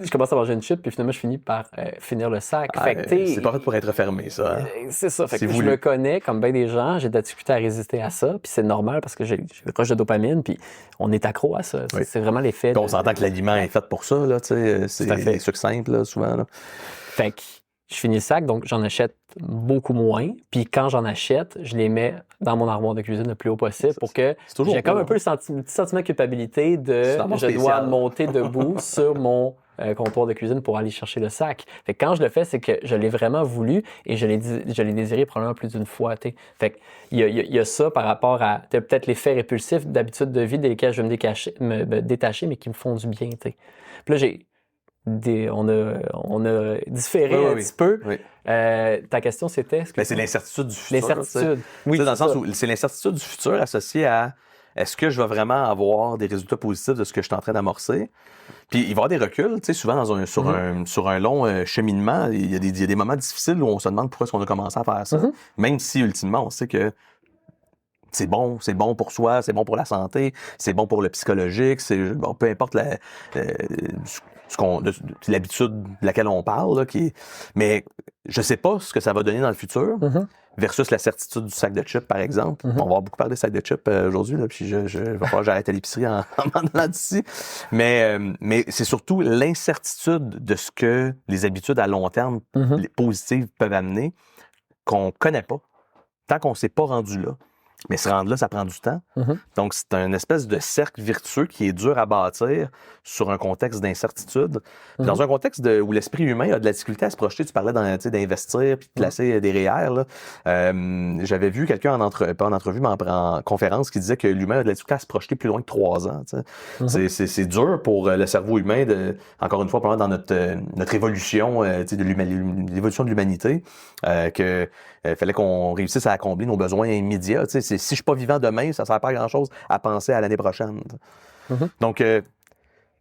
je commence à manger une chip, puis finalement, je finis par finir le sac. Fait que c'est pas fait pour être fermé, ça. Hein? C'est ça. Fait que je me connais, comme bien des gens, j'ai de la difficulté à résister à ça, puis c'est normal parce que j'ai le rush de dopamine, puis on est accro à ça. Oui. C'est vraiment l'effet. On s'entend que l'aliment est fait pour ça, là, tu sais. C'est des sucres simples, là, souvent. Là. Fait que je finis le sac, donc j'en achète beaucoup moins. Puis quand j'en achète, je les mets dans mon armoire de cuisine le plus haut possible pour que j'ai comme un peu le petit sentiment de culpabilité de je dois monter debout sur mon comptoir de cuisine pour aller chercher le sac. Fait que quand je le fais, c'est que je l'ai vraiment voulu et je l'ai désiré probablement plus d'une fois. T'sais. Fait que il y a ça par rapport à peut-être l'effet répulsif d'habitudes de vie desquels je vais me détacher, mais qui me font du bien. T'sais. Puis là, on a différé un petit peu. Oui. Ta question, c'était... c'est l'incertitude du futur. L'incertitude, oui. Dans le sens où c'est l'incertitude du futur associée à est-ce que je vais vraiment avoir des résultats positifs de ce que je suis en train d'amorcer? Puis il va y avoir des reculs, tu sais, souvent sur un long cheminement, il y a des moments difficiles où on se demande pourquoi est-ce qu'on a commencé à faire ça. Même si, ultimement, on sait que c'est bon pour soi, c'est bon pour la santé, c'est bon pour le psychologique, peu importe l'habitude de laquelle on parle, là, mais je sais pas ce que ça va donner dans le futur versus la certitude du sac de chips, par exemple. On va avoir beaucoup parlé de sac de chips aujourd'hui, là, puis va falloir que j'arrête à l'épicerie en m'en allant d'ici. Mais c'est surtout l'incertitude de ce que les habitudes à long terme les positives peuvent amener qu'on connaît pas. Tant qu'on s'est pas rendu là, Mais se rendre là, ça prend du temps. Mhm. Donc, c'est un espèce de cercle vertueux qui est dur à bâtir sur un contexte d'incertitude. Puis dans un contexte où l'esprit humain a de la difficulté à se projeter, tu parlais d'investir puis de placer des REER. Là. J'avais vu quelqu'un pas en entrevue, mais en conférence qui disait que l'humain a de la difficulté à se projeter plus loin que 3 ans. C'est dur pour le cerveau humain, encore une fois, pendant dans notre évolution, l'évolution de l'humanité, que fallait qu'on réussisse à accomplir nos besoins immédiats. Si je suis pas vivant demain, ça sert pas à grand-chose à penser à l'année prochaine. Donc,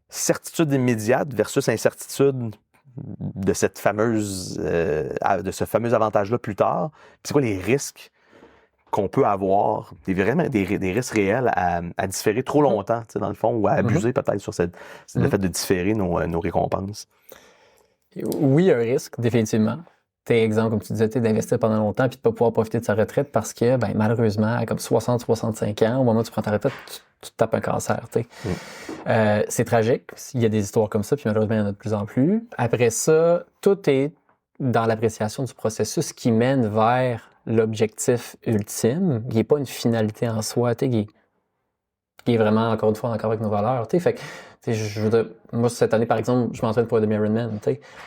certitude immédiate versus incertitude de cette fameuse, de ce fameux avantage-là plus tard. Puis c'est quoi les risques qu'on peut avoir, des risques réels à différer trop longtemps, dans le fond, ou à abuser peut-être sur le fait de différer nos récompenses? Oui, un risque, définitivement. Exemple, comme tu disais, d'investir pendant longtemps puis de ne pas pouvoir profiter de sa retraite parce que, malheureusement, à comme 60-65 ans, au moment où tu prends ta retraite, tu te tapes un cancer. C'est tragique. Il y a des histoires comme ça, puis malheureusement, il y en a de plus en plus. Après ça, tout est dans l'appréciation du processus qui mène vers l'objectif ultime, qui n'est pas une finalité en soi, qui est vraiment, encore une fois, encore avec nos valeurs. Fait que, je veux dire, moi, cette année, par exemple, je m'entraîne pour le demi-Ironman.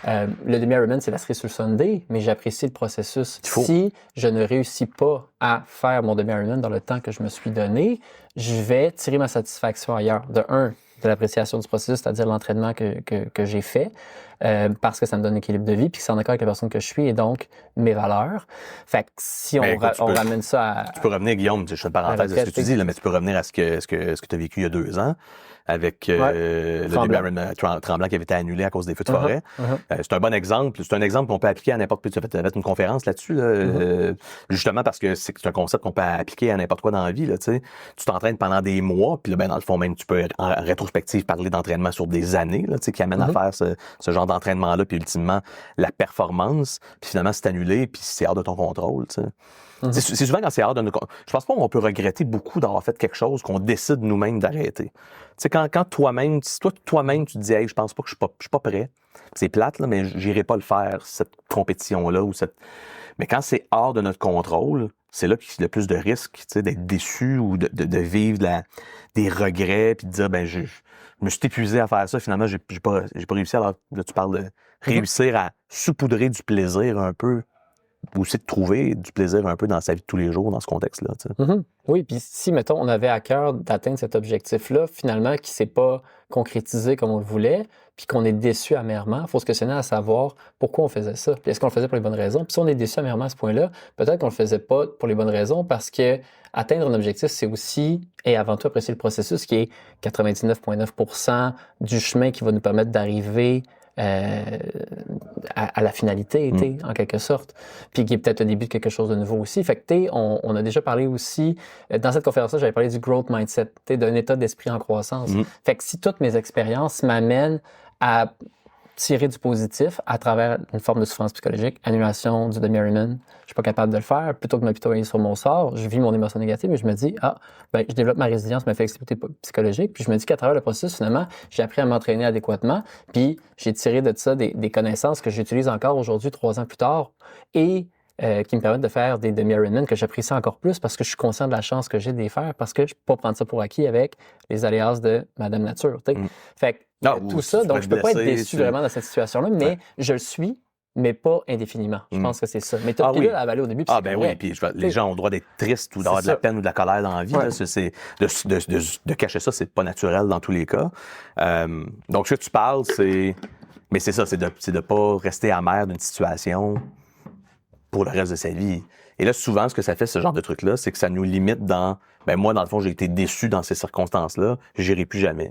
Le demi-Ironman, c'est la série sur le Sunday, mais j'apprécie le processus. Si je ne réussis pas à faire mon demi-Ironman dans le temps que je me suis donné, je vais tirer ma satisfaction ailleurs. De l'appréciation du processus, c'est-à-dire l'entraînement que j'ai fait, parce que ça me donne un équilibre de vie, puis que c'est en accord avec la personne que je suis et donc mes valeurs. Fait que si on ramène ça à... Tu peux revenir, Guillaume, je fais une parenthèse de ce que tu dis, là, mais tu peux revenir à ce que tu as vécu il y a 2 ans avec le demi-Ironman Tremblant qui avait été annulé à cause des feux de forêt. C'est un bon exemple. C'est un exemple qu'on peut appliquer à n'importe quoi. Tu as fait une conférence là-dessus, justement parce que c'est un concept qu'on peut appliquer à n'importe quoi dans la vie. Là, tu t'entraînes pendant des mois, puis là, dans le fond, même, tu peux en rétrospective parler d'entraînement sur des années là, qui amènent à faire ce genre d'entraînement-là, puis ultimement, la performance, puis finalement, c'est annulé, puis c'est hors de ton contrôle. C'est souvent quand c'est hors de nos... Je pense pas qu'on peut regretter beaucoup d'avoir fait quelque chose qu'on décide nous-mêmes d'arrêter. Quand toi-même, si toi-même, tu te dis « Hey, je pense pas que je suis pas prêt. » C'est plate, là, mais j'irai pas le faire, cette compétition-là. Mais quand c'est hors de notre contrôle, c'est là qu'il y a le plus de risques d'être déçu ou de vivre des regrets, puis de dire « je me suis épuisé à faire ça, finalement, j'ai pas réussi. » Alors là, tu parles de réussir à saupoudrer du plaisir un peu, ou aussi de trouver du plaisir un peu dans sa vie de tous les jours, dans ce contexte-là. Oui, puis si, mettons, on avait à cœur d'atteindre cet objectif-là, finalement, qui ne s'est pas concrétisé comme on le voulait, puis qu'on est déçu amèrement, il faut se questionner à savoir pourquoi on faisait ça. Puis est-ce qu'on le faisait pour les bonnes raisons? Puis si on est déçu amèrement à ce point-là, peut-être qu'on le faisait pas pour les bonnes raisons, parce que atteindre un objectif, c'est aussi, et avant tout, apprécier le processus, qui est 99,9% du chemin qui va nous permettre d'arriver à la finalité, en quelque sorte, puis qui est peut-être le début de quelque chose de nouveau aussi. Fait que on a déjà parlé aussi, dans cette conférence-là, j'avais parlé du growth mindset, d'un état d'esprit en croissance. Fait que si toutes mes expériences m'amènent à tirer du positif à travers une forme de souffrance psychologique, annulation du demi-Ironman, je suis pas capable de le faire, plutôt que de m'apitoyer sur mon sort, je vis mon émotion négative, mais je me dis, je développe ma résilience, ma flexibilité psychologique, puis je me dis qu'à travers le processus, finalement, j'ai appris à m'entraîner adéquatement, puis j'ai tiré de ça des connaissances que j'utilise encore aujourd'hui, 3 ans plus tard, et qui me permettent de faire des demi-Ironman que j'apprécie encore plus parce que je suis conscient de la chance que j'ai de les faire, parce que je peux pas prendre ça pour acquis avec les aléas de Madame Nature. Fait que tout ça, donc je peux pas être déçu vraiment dans cette situation-là, mais je le suis, mais pas indéfiniment. Je pense que c'est ça. Mais tu as là à avaler au début. Oui, puis les gens ont le droit d'être tristes ou d'avoir de la peine ou de la colère dans la vie. Là, de cacher ça, c'est pas naturel dans tous les cas. Donc, ce que tu parles, mais c'est ça, c'est de pas rester amer d'une situation pour le reste de sa vie. Et là, souvent, ce que ça fait, ce genre de truc-là, c'est que ça nous limite dans... moi, dans le fond, j'ai été déçu dans ces circonstances-là, j'irai plus jamais.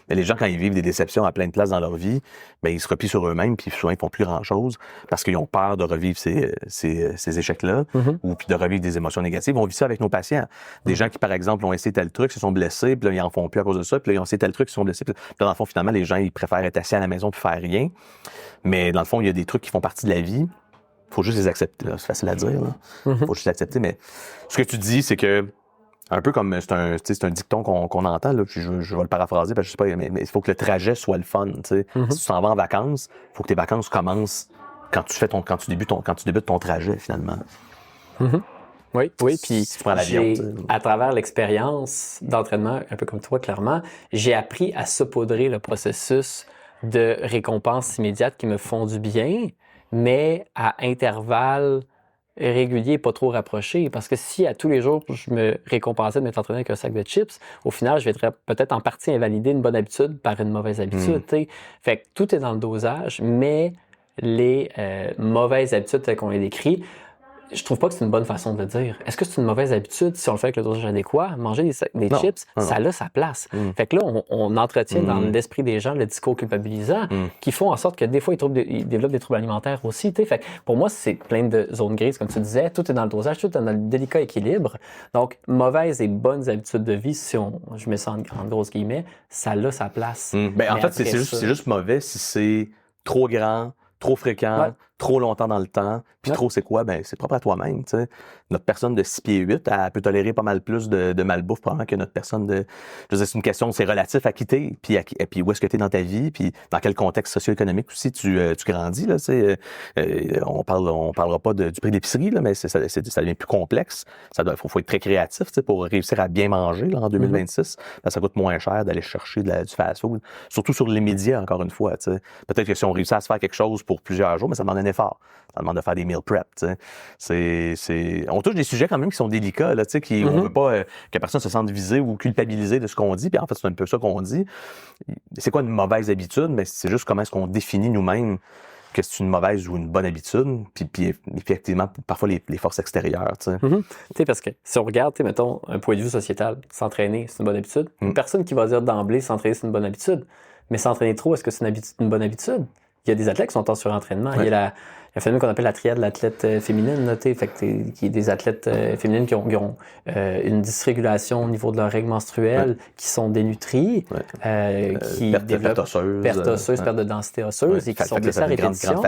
Mais les gens, quand ils vivent des déceptions à plein de places dans leur vie, ils se replient sur eux-mêmes, puis souvent, ils font plus grand-chose parce qu'ils ont peur de revivre ces échecs-là, ou puis de revivre des émotions négatives. On vit ça avec nos patients. Des gens qui, par exemple, ont essayé tel truc, se sont blessés, puis là, ils en font plus à cause de ça, puis là, ils ont essayé tel truc, ils se sont blessés, puis là, dans le fond, finalement, les gens, ils préfèrent être assis à la maison puis faire rien. Mais dans le fond, il y a des trucs qui font partie de la vie. Faut juste les accepter. Là. C'est facile à dire. Faut juste les accepter. Mais ce que tu dis, c'est que, un peu comme c'est un dicton qu'on entend, là, puis je vais le paraphraser, parce que je sais pas, mais il faut que le trajet soit le fun. Si tu t'en vas en vacances, il faut que tes vacances commencent quand tu débutes ton trajet, finalement. Oui, puis tu prends l'avion. à travers l'expérience d'entraînement, un peu comme toi, clairement, j'ai appris à saupoudrer le processus de récompenses immédiates qui me font du bien, mais à intervalles réguliers, pas trop rapprochés. Parce que si à tous les jours, je me récompensais de m'être entraîné avec un sac de chips, au final, je vais peut-être en partie invalider une bonne habitude par une mauvaise habitude. Fait que tout est dans le dosage, mais les mauvaises habitudes telles qu'on les décrit, je trouve pas que c'est une bonne façon de le dire. Est-ce que c'est une mauvaise habitude si on le fait avec le dosage adéquat? Manger des chips, ça a sa place. Fait que là, on entretient dans l'esprit des gens le discours culpabilisant qui font en sorte que des fois, ils développent des troubles alimentaires aussi. Fait que pour moi, c'est plein de zones grises, comme tu disais. Tout est dans le dosage, tout est dans le délicat équilibre. Donc, mauvaises et bonnes habitudes de vie, si je mets ça en grosses guillemets, ça a sa place. En fait, c'est juste mauvais si c'est trop grand, trop fréquent, trop longtemps dans le temps, puis trop c'est quoi? Ben, c'est propre à toi-même, tu sais. Notre personne de 6 pieds 8, elle peut tolérer pas mal plus de malbouffe probablement que notre personne de... Je veux dire, c'est une question, c'est relatif à qui t'es, puis où est-ce que t'es dans ta vie, puis dans quel contexte socio-économique aussi tu grandis, là, tu sais. On parlera pas du prix d'épicerie, là, mais ça devient plus complexe. Faut être très créatif, tu sais, pour réussir à bien manger, là, en 2026. Ça coûte moins cher d'aller chercher du fast-food, surtout sur les médias, encore une fois, tu sais. Peut-être que si on réussit à se faire quelque chose pour plusieurs jours, mais ça demande un effort. Ça demande de faire des meal prep, tu sais. On touche des sujets quand même qui sont délicats, là, tu sais, on veut pas que personne se sente visé ou culpabilisé de ce qu'on dit, puis en fait, c'est un peu ça qu'on dit. C'est quoi une mauvaise habitude? Mais c'est juste comment est-ce qu'on définit nous-mêmes que c'est une mauvaise ou une bonne habitude, puis effectivement, parfois les forces extérieures, tu sais. Tu sais, parce que si on regarde, mettons, un point de vue sociétal, s'entraîner, c'est une bonne habitude. Une personne qui va dire d'emblée, s'entraîner, c'est une bonne habitude. Mais s'entraîner trop, est-ce que c'est une bonne habitude? Il y a des athlètes qui sont en surentraînement. Il y a un phénomène qu'on appelle la triade de l'athlète féminine, là, fait que qui est des athlètes féminines qui ont une dysrégulation au niveau de leur règle menstruelle, qui sont dénutries, qui développent perte osseuse, perte de densité osseuse et qui sont blessées à répétition.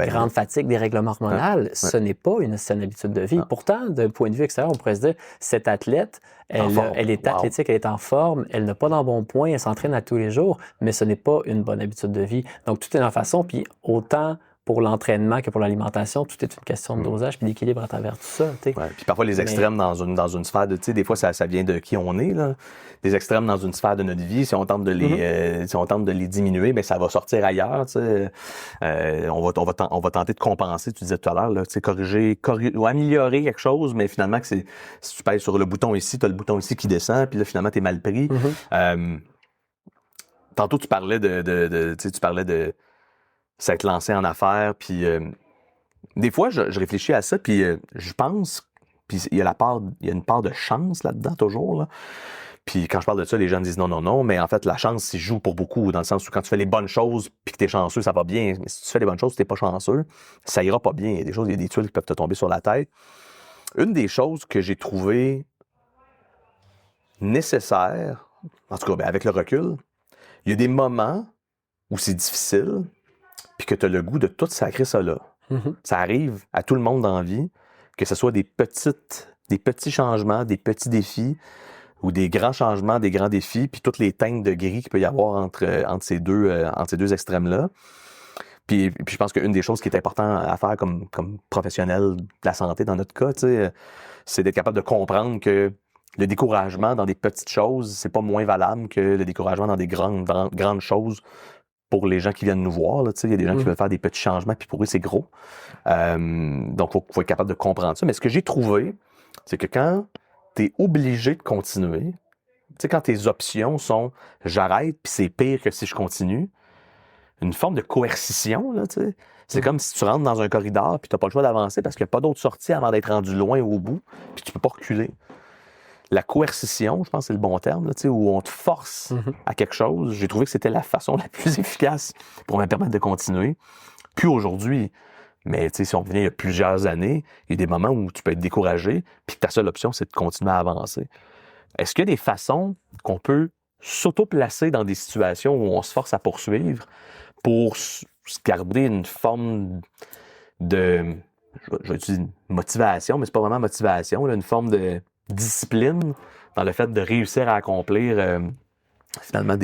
Grande fatigue, dérèglement hormonal. Ce n'est pas une saine habitude de vie. Pourtant, d'un point de vue extérieur, on pourrait se dire, cette athlète, elle est athlétique, elle est en forme, elle n'a pas d'embonpoint, elle s'entraîne à tous les jours, mais ce n'est pas une bonne habitude de vie. Donc, tout est dans la façon, puis autant pour l'entraînement que pour l'alimentation, tout est une question de dosage puis d'équilibre à travers tout ça. Puis parfois, les extrêmes dans une sphère de... Tu sais, des fois, ça vient de qui on est, là. Des extrêmes dans une sphère de notre vie, si on tente de les diminuer, ben ça va sortir ailleurs, tu sais. On va tenter de compenser, tu disais tout à l'heure, là, tu sais, corriger ou améliorer quelque chose, mais finalement, si tu pèses sur le bouton ici, tu as le bouton ici qui descend, puis là, finalement, t'es mal pris. Tantôt, tu parlais de s'être lancé en affaires, puis des fois, je réfléchis à ça, puis je pense, puis il y a une part de chance là-dedans, toujours, là. Puis quand je parle de ça, les gens me disent non, mais en fait, la chance, s'y joue pour beaucoup, dans le sens où quand tu fais les bonnes choses, puis que t'es chanceux, ça va bien, mais si tu fais les bonnes choses, t'es pas chanceux, ça ira pas bien. Il y a des tuiles qui peuvent te tomber sur la tête. Une des choses que j'ai trouvées nécessaires, en tout cas, avec le recul, il y a des moments où c'est difficile, puis que tu as le goût de tout sacrer ça là. Ça arrive à tout le monde dans la vie, que ce soit des petits changements, des petits défis, ou des grands changements, des grands défis, puis toutes les teintes de gris qu'il peut y avoir entre ces deux extrêmes-là. Puis je pense qu'une des choses qui est importante à faire comme professionnel de la santé dans notre cas, c'est d'être capable de comprendre que le découragement dans des petites choses, c'est pas moins valable que le découragement dans des grandes choses pour les gens qui viennent nous voir. Là, il y a des gens qui veulent faire des petits changements, puis pour eux, c'est gros. Donc, faut être capable de comprendre ça. Mais ce que j'ai trouvé, c'est que quand tu es obligé de continuer, quand tes options sont « j'arrête, puis c'est pire que si je continue », une forme de coercition, là, tu sais. C'est comme si tu rentres dans un corridor, puis tu n'as pas le choix d'avancer parce qu'il n'y a pas d'autre sortie avant d'être rendu loin au bout, puis tu peux pas reculer. La coercition, je pense que c'est le bon terme, là, où on te force à quelque chose, j'ai trouvé que c'était la façon la plus efficace pour me permettre de continuer. Puis aujourd'hui, mais si on revient il y a plusieurs années, il y a des moments où tu peux être découragé, puis ta seule option, c'est de continuer à avancer. Est-ce qu'il y a des façons qu'on peut s'auto-placer dans des situations où on se force à poursuivre pour se garder une forme de, je vais utiliser motivation, mais c'est pas vraiment motivation, là, une forme de discipline dans le fait de réussir à accomplir finalement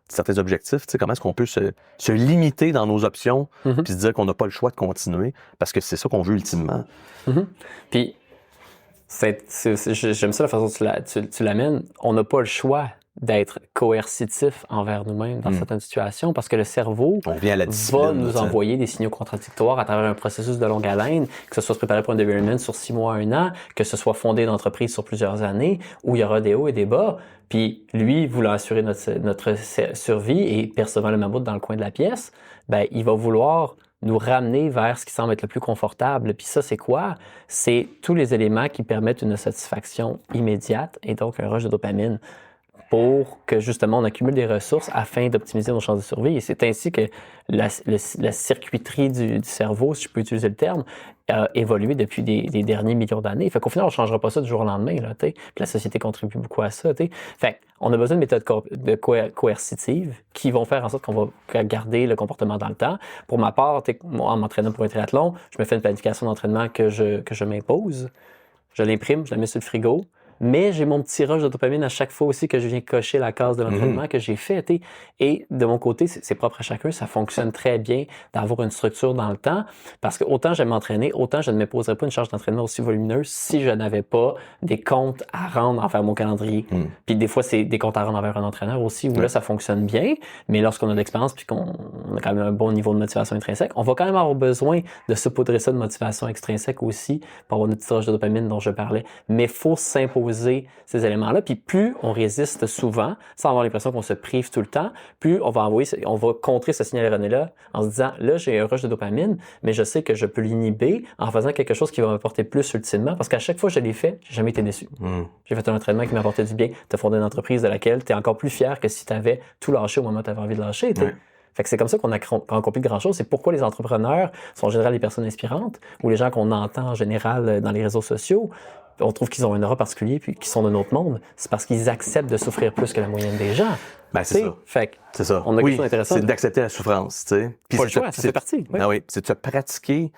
certains objectifs. Comment est-ce qu'on peut se limiter dans nos options puis se dire qu'on n'a pas le choix de continuer parce que c'est ça qu'on veut ultimement. Puis J'aime ça la façon dont tu l'amènes. On n'a pas le choix d'être coercitif envers nous-mêmes dans certaines situations parce que le cerveau va nous envoyer des signaux contradictoires à travers un processus de longue haleine, que ce soit se préparer pour un développement sur 6 mois, 1 an, que ce soit fonder une entreprise sur plusieurs années, où il y aura des hauts et des bas. Puis lui, voulant assurer notre survie et percevant le mammouth dans le coin de la pièce, ben il va vouloir nous ramener vers ce qui semble être le plus confortable. Puis ça, c'est quoi? C'est tous les éléments qui permettent une satisfaction immédiate et donc un rush de dopamine pour que justement on accumule des ressources afin d'optimiser nos chances de survie. Et c'est ainsi que la circuiterie du cerveau, si je peux utiliser le terme, a évolué depuis des derniers millions d'années. Fait qu'au final, on ne changera pas ça du jour au lendemain. Là, puis la société contribue beaucoup à ça. T'sais. Fait qu'on a besoin de méthodes coercitives qui vont faire en sorte qu'on va garder le comportement dans le temps. Pour ma part, moi, en m'entraînant pour un triathlon, je me fais une planification d'entraînement que je m'impose. Je l'imprime, je la mets sur le frigo. Mais j'ai mon petit rush de dopamine à chaque fois aussi que je viens cocher la case de l'entraînement que j'ai fait. Et de mon côté, c'est propre à chacun, ça fonctionne très bien d'avoir une structure dans le temps parce que autant j'aime m'entraîner, autant je ne me poserais pas une charge d'entraînement aussi volumineuse si je n'avais pas des comptes à rendre envers mon calendrier. Puis des fois, c'est des comptes à rendre envers un entraîneur aussi où là, ça fonctionne bien. Mais lorsqu'on a de l'expérience puis qu'on a quand même un bon niveau de motivation intrinsèque, on va quand même avoir besoin de saupoudrer ça de motivation extrinsèque aussi pour avoir une petite rush de dopamine dont je parlais. Mais il faut s'imposer ces éléments-là. Puis plus on résiste souvent, sans avoir l'impression qu'on se prive tout le temps, plus on va contrer ce signal erroné-là en se disant, là, j'ai un rush de dopamine, mais je sais que je peux l'inhiber en faisant quelque chose qui va m'apporter plus ultimement, parce qu'à chaque fois que je l'ai fait, j'ai jamais été déçu. J'ai fait un entraînement qui m'apportait du bien. Tu as fondé une entreprise de laquelle tu es encore plus fier que si tu avais tout lâché au moment où tu avais envie de lâcher. Fait que c'est comme ça qu'on a accompli de grand-chose. C'est pourquoi les entrepreneurs sont en général des personnes inspirantes ou les gens qu'on entend en général dans les réseaux sociaux. On trouve qu'ils ont un aura particulier puis qu'ils sont d'un autre monde. C'est parce qu'ils acceptent de souffrir plus que la moyenne des gens. Ben, c'est ça. Fait que c'est ça. On a quelque chose d'intéressant. C'est d'accepter la souffrance, tu sais. Pas le choix, ça fait partie. Oui. Ah oui, c'est de se pratiquer.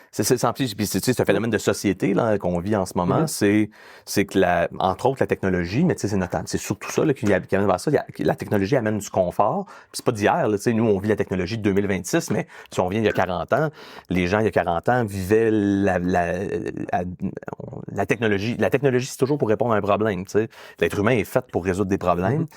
C'est un phénomène de société là, qu'on vit en ce moment. C'est que, entre autres, la technologie, mais c'est surtout ça là, qui amène vers ça. La technologie amène du confort. Puis c'est pas d'hier. Là, nous, on vit la technologie de 2026, mais si on vient il y a 40 ans, les gens il y a 40 ans vivaient la technologie. La technologie, c'est toujours pour répondre à un problème. T'sais. L'être humain est fait pour résoudre des problèmes.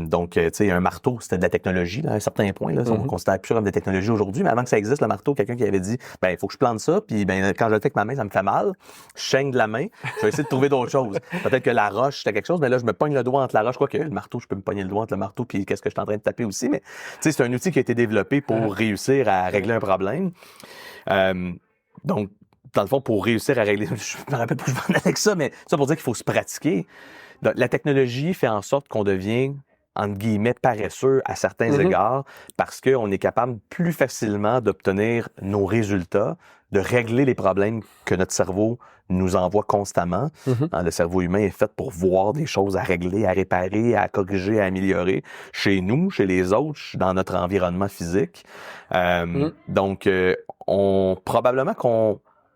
Donc, un marteau, c'était de la technologie là, à un certain point. Là, on considère plus ça comme des technologies aujourd'hui, mais avant que ça existe, le marteau, quelqu'un qui avait dit, ben il faut que je plante ça, puis ben quand je le fais avec ma main, ça me fait mal. Je saigne de la main. Je vais essayer de trouver d'autres choses. Peut-être que la roche, c'était quelque chose, mais là, je me pogne le doigt entre la roche. Quoique, le marteau, je peux me pogner le doigt entre le marteau, puis qu'est-ce que je suis en train de taper aussi. Mais c'est un outil qui a été développé pour réussir à régler un problème. Donc, dans le fond, pour réussir à régler... Je me rappelle pas où je vais en aller avec ça, mais ça pour dire qu'il faut se pratiquer. Donc, la technologie fait en sorte qu'on devient, entre guillemets, paresseux à certains égards parce qu'on est capable plus facilement d'obtenir nos résultats, de régler les problèmes que notre cerveau nous envoie constamment. Le cerveau humain est fait pour voir des choses à régler, à réparer, à corriger, à améliorer chez nous, chez les autres, dans notre environnement physique. Donc, probablement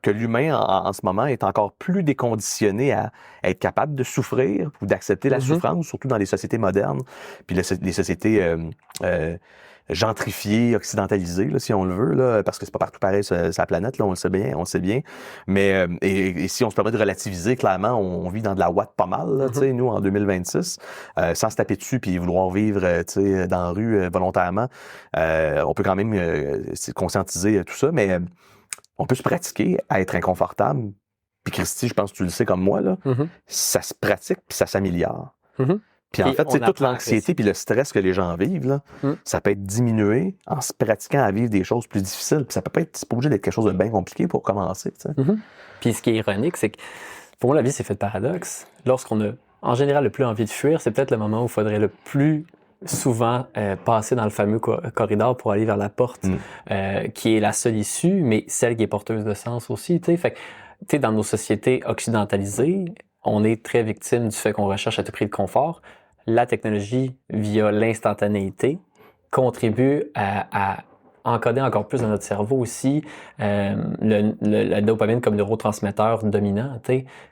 que l'humain, en ce moment, est encore plus déconditionné à être capable de souffrir ou d'accepter la souffrance, surtout dans les sociétés modernes, puis les sociétés gentrifiées, occidentalisées, là, si on le veut, là, parce que c'est pas partout pareil sur la planète, là, on le sait bien. Mais et si on se permet de relativiser, clairement, on vit dans de la ouate pas mal, là, nous, en 2026, sans se taper dessus puis vouloir vivre dans la rue volontairement. On peut quand même conscientiser tout ça, mais on peut se pratiquer à être inconfortable. Puis Christy, je pense que tu le sais comme moi, là, ça se pratique puis ça s'améliore. Puis en fait, c'est toute l'anxiété puis le stress que les gens vivent, là, ça peut être diminué en se pratiquant à vivre des choses plus difficiles. Puis ça peut pas être, c'est pas obligé d'être quelque chose de bien compliqué pour commencer. Puis ce qui est ironique, c'est que pour moi, la vie, c'est fait de paradoxes. Lorsqu'on a, en général, le plus envie de fuir, c'est peut-être le moment où il faudrait le plus souvent passer dans le fameux corridor pour aller vers la porte qui est la seule issue, mais celle qui est porteuse de sens aussi. Fait que dans nos sociétés occidentalisées, on est très victime du fait qu'on recherche à tout prix le confort. La technologie, via l'instantanéité, contribue à encoder encore plus dans notre cerveau aussi la dopamine comme neurotransmetteur dominant,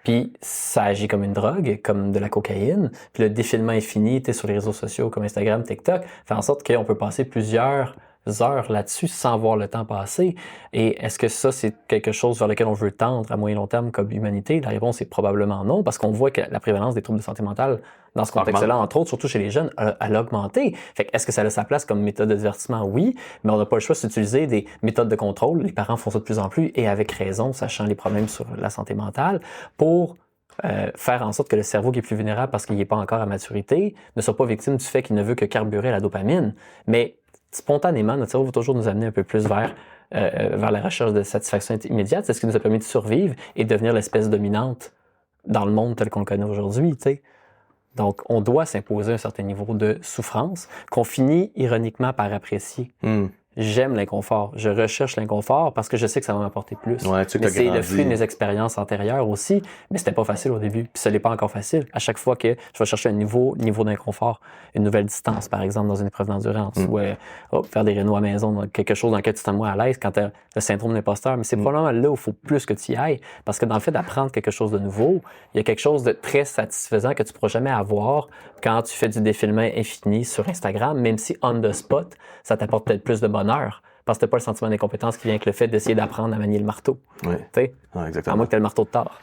puis ça agit comme une drogue, comme de la cocaïne, puis le défilement infini sur les réseaux sociaux comme Instagram, TikTok, fait en sorte qu'on peut passer plusieurs heures là-dessus sans voir le temps passer. Et est-ce que ça, c'est quelque chose vers lequel on veut tendre à moyen long terme comme humanité? La réponse est probablement non, parce qu'on voit que la prévalence des troubles de santé mentale dans ce contexte-là, entre autres, surtout chez les jeunes, elle a augmenté. Fait que est-ce que ça a sa place comme méthode de divertissement? Oui, mais on n'a pas le choix d'utiliser des méthodes de contrôle. Les parents font ça de plus en plus, et avec raison, sachant les problèmes sur la santé mentale, pour faire en sorte que le cerveau qui est plus vulnérable parce qu'il n'est pas encore à maturité ne soit pas victime du fait qu'il ne veut que carburer la dopamine. Mais spontanément, notre cerveau va toujours nous amener un peu plus vers la recherche de satisfaction immédiate. C'est ce qui nous a permis de survivre et de devenir l'espèce dominante dans le monde tel qu'on le connaît aujourd'hui, tu sais. Donc, on doit s'imposer un certain niveau de souffrance qu'on finit ironiquement par apprécier. J'aime l'inconfort. Je recherche l'inconfort parce que je sais que ça va m'apporter plus. Ouais, tu sais que mais c'est le fruit de mes expériences antérieures aussi. Mais c'était pas facile au début. Puis ça l'est pas encore facile. À chaque fois que je vais chercher un niveau d'inconfort, une nouvelle distance, par exemple, dans une épreuve d'endurance, ou faire des rénaux à maison, quelque chose dans lequel tu te sens moins à l'aise quand tu as le syndrome de l'imposteur. Mais c'est probablement là où il faut plus que tu y ailles. Parce que dans le fait d'apprendre quelque chose de nouveau, il y a quelque chose de très satisfaisant que tu pourras jamais avoir quand tu fais du défilement infini sur Instagram, même si on the spot, ça t'apporte peut-être plus de bonheur. Parce que t'as pas le sentiment d'incompétence qui vient avec le fait d'essayer d'apprendre à manier le marteau. Oui. Ouais, exactement. à moins que t'aies le marteau de tort.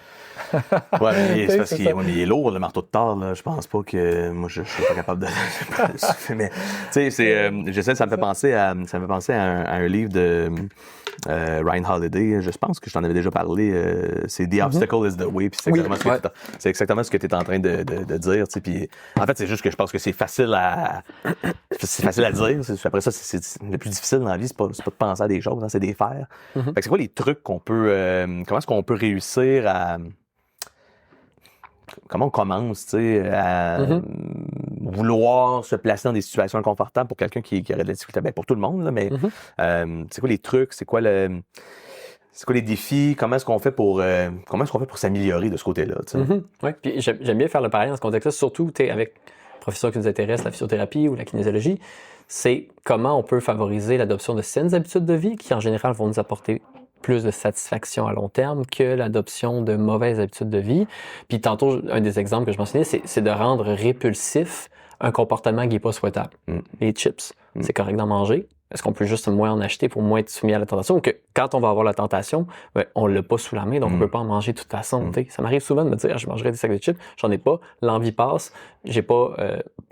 Ouais, mais c'est parce qu'il est lourd, le marteau de tort, là. Je pense pas que moi je suis pas capable de. Mais tu sais, ça me fait penser à un livre de Ryan Holiday. Je pense que je t'en avais déjà parlé. C'est The Obstacle is the Way. Puis c'est exactement ce que tu es en train de dire. Puis en fait, c'est juste que je pense que c'est facile à dire. Après ça, c'est le plus difficile dans la vie, c'est pas de penser à des choses, hein, c'est des faire. Fait que c'est quoi les trucs qu'on peut comment est-ce qu'on peut réussir à comment on commence, tu sais, à vouloir se placer dans des situations inconfortables pour quelqu'un qui aurait de la difficulté, ben pour tout le monde, là, mais c'est quoi les trucs, c'est quoi les défis, comment est-ce qu'on fait pour s'améliorer de ce côté-là, tu sais? Oui, puis j'aime bien faire le parallèle dans ce contexte-là, surtout avec la profession qui nous intéresse, la physiothérapie ou la kinésiologie, c'est comment on peut favoriser l'adoption de saines habitudes de vie qui, en général, vont nous apporter plus de satisfaction à long terme que l'adoption de mauvaises habitudes de vie. Puis tantôt, un des exemples que je mentionnais, c'est de rendre répulsif un comportement qui n'est pas souhaitable. Les chips, c'est correct d'en manger. Est-ce qu'on peut juste moins en acheter pour moins être soumis à la tentation? Ou que quand on va avoir la tentation, on l'a pas sous la main, donc on peut pas en manger de toute façon. Ça m'arrive souvent de me dire, je mangerai des sacs de chips, j'en ai pas, l'envie passe, j'ai pas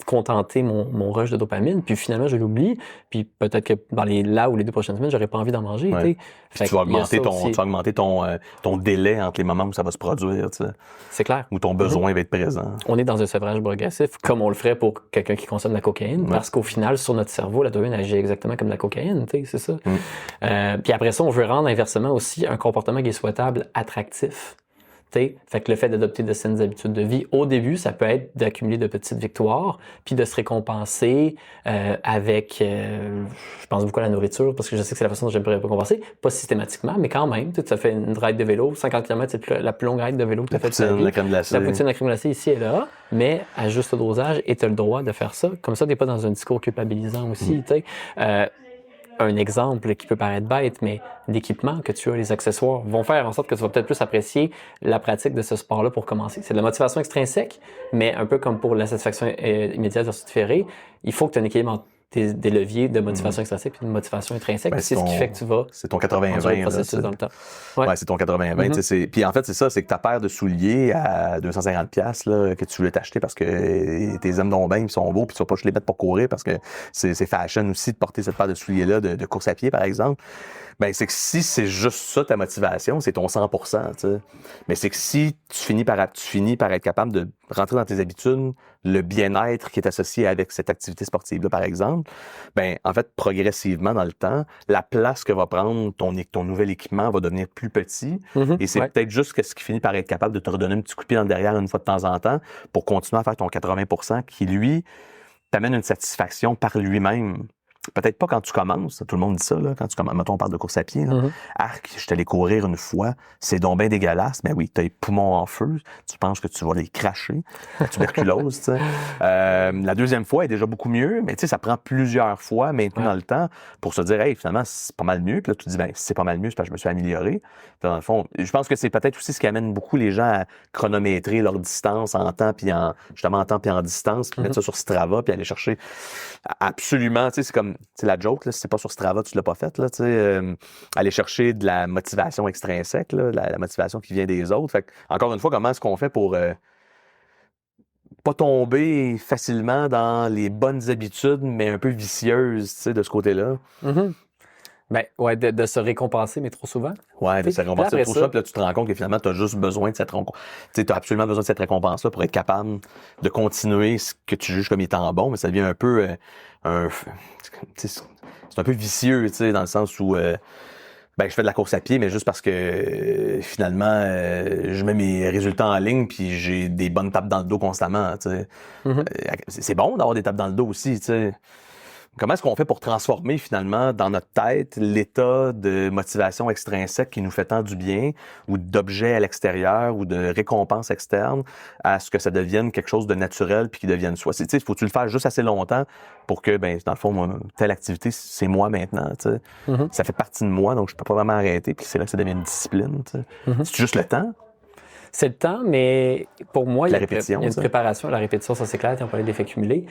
contenté mon rush de dopamine, puis finalement je l'oublie, puis peut-être que dans les 2 prochaines semaines, j'aurais pas envie d'en manger. Ouais. Tu vas augmenter ton délai entre les moments où ça va se produire. Tu sais. C'est clair. Où ton besoin va être présent. On est dans un sevrage progressif, comme on le ferait pour quelqu'un qui consomme de la cocaïne, parce qu'au final, sur notre cerveau, la dopamine agit exactement comme de la cocaïne, tu sais, c'est ça. Puis après ça, on veut rendre inversement aussi un comportement qui est souhaitable attractif. Fait que le fait d'adopter de saines habitudes de vie, au début, ça peut être d'accumuler de petites victoires, puis de se récompenser avec, je pense beaucoup à la nourriture, parce que je sais que c'est la façon dont j'aimerais récompenser, pas systématiquement, mais quand même, tu fais une ride de vélo, 50 km, c'est la plus longue ride de vélo que tu as faite de ta vie. La crème glacée. La poutine, la crème glacée, ici et là, mais à juste dosage, et tu as le droit de faire ça. Comme ça, tu n'es pas dans un discours culpabilisant aussi, tu sais. Un exemple qui peut paraître bête, mais l'équipement que tu as, les accessoires, vont faire en sorte que tu vas peut-être plus apprécier la pratique de ce sport-là pour commencer. C'est de la motivation extrinsèque, mais un peu comme pour la satisfaction immédiate versus différée, il faut que tu aies un équilibre entre des leviers de motivation extrinsèque et de motivation intrinsèque. Ben, c'est ce qui fait que tu vas... C'est ton 80-20. processus dans le temps. Ouais, c'est ton 80-20. Puis en fait, c'est ça, c'est que ta paire de souliers à 250$, là, que tu voulais t'acheter parce que tes hommes d'ont bien, ils sont beaux, puis tu vas pas juste les mettre pour courir parce que c'est fashion aussi de porter cette paire de souliers-là de course à pied, par exemple. Ben, c'est que si c'est juste ça ta motivation, c'est ton 100%, tu sais. Mais c'est que si tu finis par être capable de rentrer dans tes habitudes, le bien-être qui est associé avec cette activité sportive-là, par exemple, ben, en fait, progressivement dans le temps, la place que va prendre ton nouvel équipement va devenir plus petit. Et c'est peut-être juste ce qui finit par être capable de te redonner un petit coup de pied dans le derrière une fois de temps en temps pour continuer à faire ton 80% qui, lui, t'amène une satisfaction par lui-même. Peut-être pas quand tu commences, tout le monde dit ça, là, quand tu commences, mettons, on parle de course à pied, là. Arc, je suis allé courir une fois, c'est donc bien dégueulasse, mais oui, t'as les poumons en feu, tu penses que tu vas les cracher, la tuberculose, tu sais. La deuxième fois est déjà beaucoup mieux, mais tu sais, ça prend plusieurs fois maintenant dans le temps pour se dire, hey, finalement, c'est pas mal mieux, puis là, tu te dis, ben, c'est pas mal mieux, c'est parce que je me suis amélioré. Puis, dans le fond, je pense que c'est peut-être aussi ce qui amène beaucoup les gens à chronométrer leur distance en temps, puis en distance, puis mettre ça sur Strava, puis aller chercher absolument, tu sais, c'est comme, la joke, là, si c'est pas sur Strava, tu l'as pas fait, là, aller chercher de la motivation extrinsèque, là, la motivation qui vient des autres. Fait que, encore une fois, comment est-ce qu'on fait pour pas tomber facilement dans les bonnes habitudes, mais un peu vicieuses, de ce côté-là? Mm-hmm. Ben, ouais, de se récompenser, mais trop souvent. Ouais, de se récompenser trop souvent, puis là, tu te rends compte que finalement, tu as juste besoin de cette récompense. Tu as absolument besoin de cette récompense-là pour être capable de continuer ce que tu juges comme étant bon, mais ça devient un peu c'est un peu vicieux, dans le sens où je fais de la course à pied, mais juste parce que finalement, je mets mes résultats en ligne, puis j'ai des bonnes tapes dans le dos constamment. Mm-hmm. C'est bon d'avoir des tapes dans le dos aussi, Comment est-ce qu'on fait pour transformer finalement dans notre tête l'état de motivation extrinsèque qui nous fait tant du bien ou d'objets à l'extérieur ou de récompenses externes à ce que ça devienne quelque chose de naturel puis qui devienne soi? Faut-tu le faire juste assez longtemps pour que, dans le fond, moi, telle activité, c'est moi maintenant, Mm-hmm. Ça fait partie de moi, donc je peux pas vraiment arrêter puis c'est là que ça devient une discipline, Mm-hmm. C'est juste le temps? C'est le temps, mais pour moi, il y a une ça. préparation. La répétition, ça c'est clair, on parlait d'effets cumulés.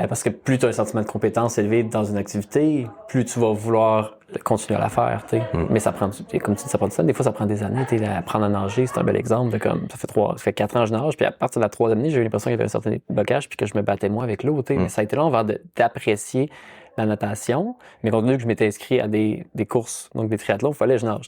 Parce que plus tu as un sentiment de compétence élevé dans une activité, plus tu vas vouloir continuer à la faire. Mais ça prend, comme tu dis, ça prend du temps. Des fois, ça prend des années. Apprendre à nager, c'est un bel exemple. De comme ça fait 4 ans que je nage, puis à partir de la 3e année, j'ai eu l'impression qu'il y avait un certain blocage, puis que je me battais moins avec l'eau. Mais ça a été long avant d'apprécier la natation, mais compte tenu que je m'étais inscrit à des courses, donc des triathlons, il fallait que je nage.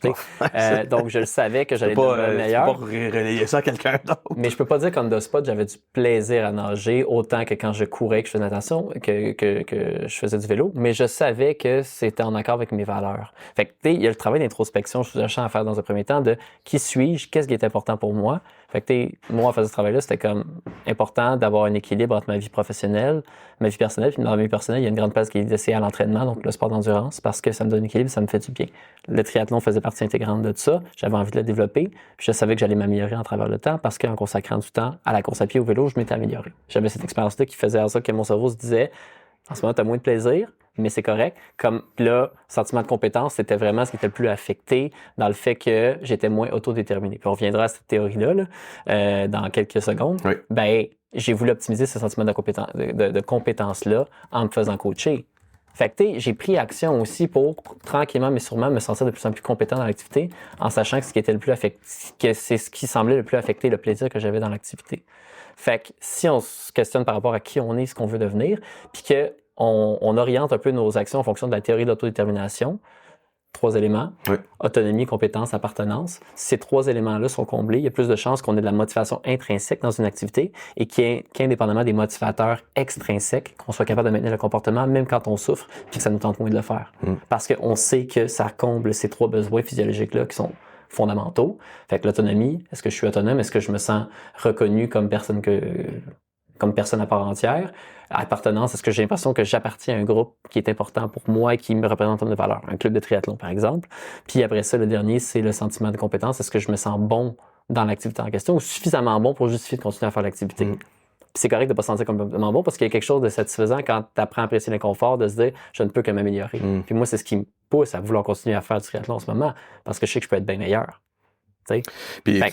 Donc, je le savais que j'allais devenir meilleur. Tu peux pas relayer ça à quelqu'un d'autre. Mais je peux pas dire qu'en the spot, j'avais du plaisir à nager autant que quand je courais, que je faisais natation, que je faisais du vélo. Mais je savais que c'était en accord avec mes valeurs. Fait que, il y a le travail d'introspection, je suis à faire dans un premier temps de qui suis-je, qu'est-ce qui est important pour moi. Fait que, moi, en faisant ce travail-là, c'était comme important d'avoir un équilibre entre ma vie professionnelle, ma vie personnelle. Puis dans ma vie personnelle, il y a une grande place qui est laissée à l'entraînement, donc le sport d'endurance, parce que ça me donne un équilibre, ça me fait du bien. Le triathlon faisait partie intégrante de ça. J'avais envie de le développer. Puis je savais que j'allais m'améliorer en travers le temps parce qu'en consacrant du temps à la course à pied, au vélo, je m'étais amélioré. J'avais cette expérience-là qui faisait en sorte que mon cerveau se disait, en ce moment, tu as moins de plaisir, mais c'est correct. Comme là, sentiment de compétence, c'était vraiment ce qui était le plus affecté dans le fait que j'étais moins autodéterminé. Puis on reviendra à cette théorie-là dans quelques secondes. Oui. J'ai voulu optimiser ce sentiment de compétence-là en me faisant coacher. Fait que j'ai pris action aussi pour tranquillement mais sûrement me sentir de plus en plus compétent dans l'activité en sachant que c'est ce qui semblait le plus affecter le plaisir que j'avais dans l'activité. Fait que si on se questionne par rapport à qui on est, ce qu'on veut devenir, puis qu'on oriente un peu nos actions en fonction de la théorie de l'autodétermination, 3 éléments, autonomie, compétence, appartenance. Ces 3 éléments-là sont comblés. Il y a plus de chances qu'on ait de la motivation intrinsèque dans une activité et qu'indépendamment des motivateurs extrinsèques, qu'on soit capable de maintenir le comportement même quand on souffre puis que ça nous tente moins de le faire. Parce qu'on sait que ça comble ces 3 besoins physiologiques-là qui sont fondamentaux. Fait que l'autonomie, est-ce que je suis autonome? Est-ce que je me sens reconnu comme personne à part entière? Appartenance, est-ce que j'ai l'impression que j'appartiens à un groupe qui est important pour moi et qui me représente en termes de valeur? Un club de triathlon, par exemple. Puis après ça, le dernier, c'est le sentiment de compétence. Est-ce que je me sens bon dans l'activité en question ou suffisamment bon pour justifier de continuer à faire l'activité? Puis c'est correct de ne pas se sentir complètement bon parce qu'il y a quelque chose de satisfaisant quand tu apprends à apprécier l'inconfort, de se dire « je ne peux que m'améliorer ». Puis moi, c'est ce qui me pousse à vouloir continuer à faire du triathlon en ce moment parce que je sais que je peux être bien meilleur. Puis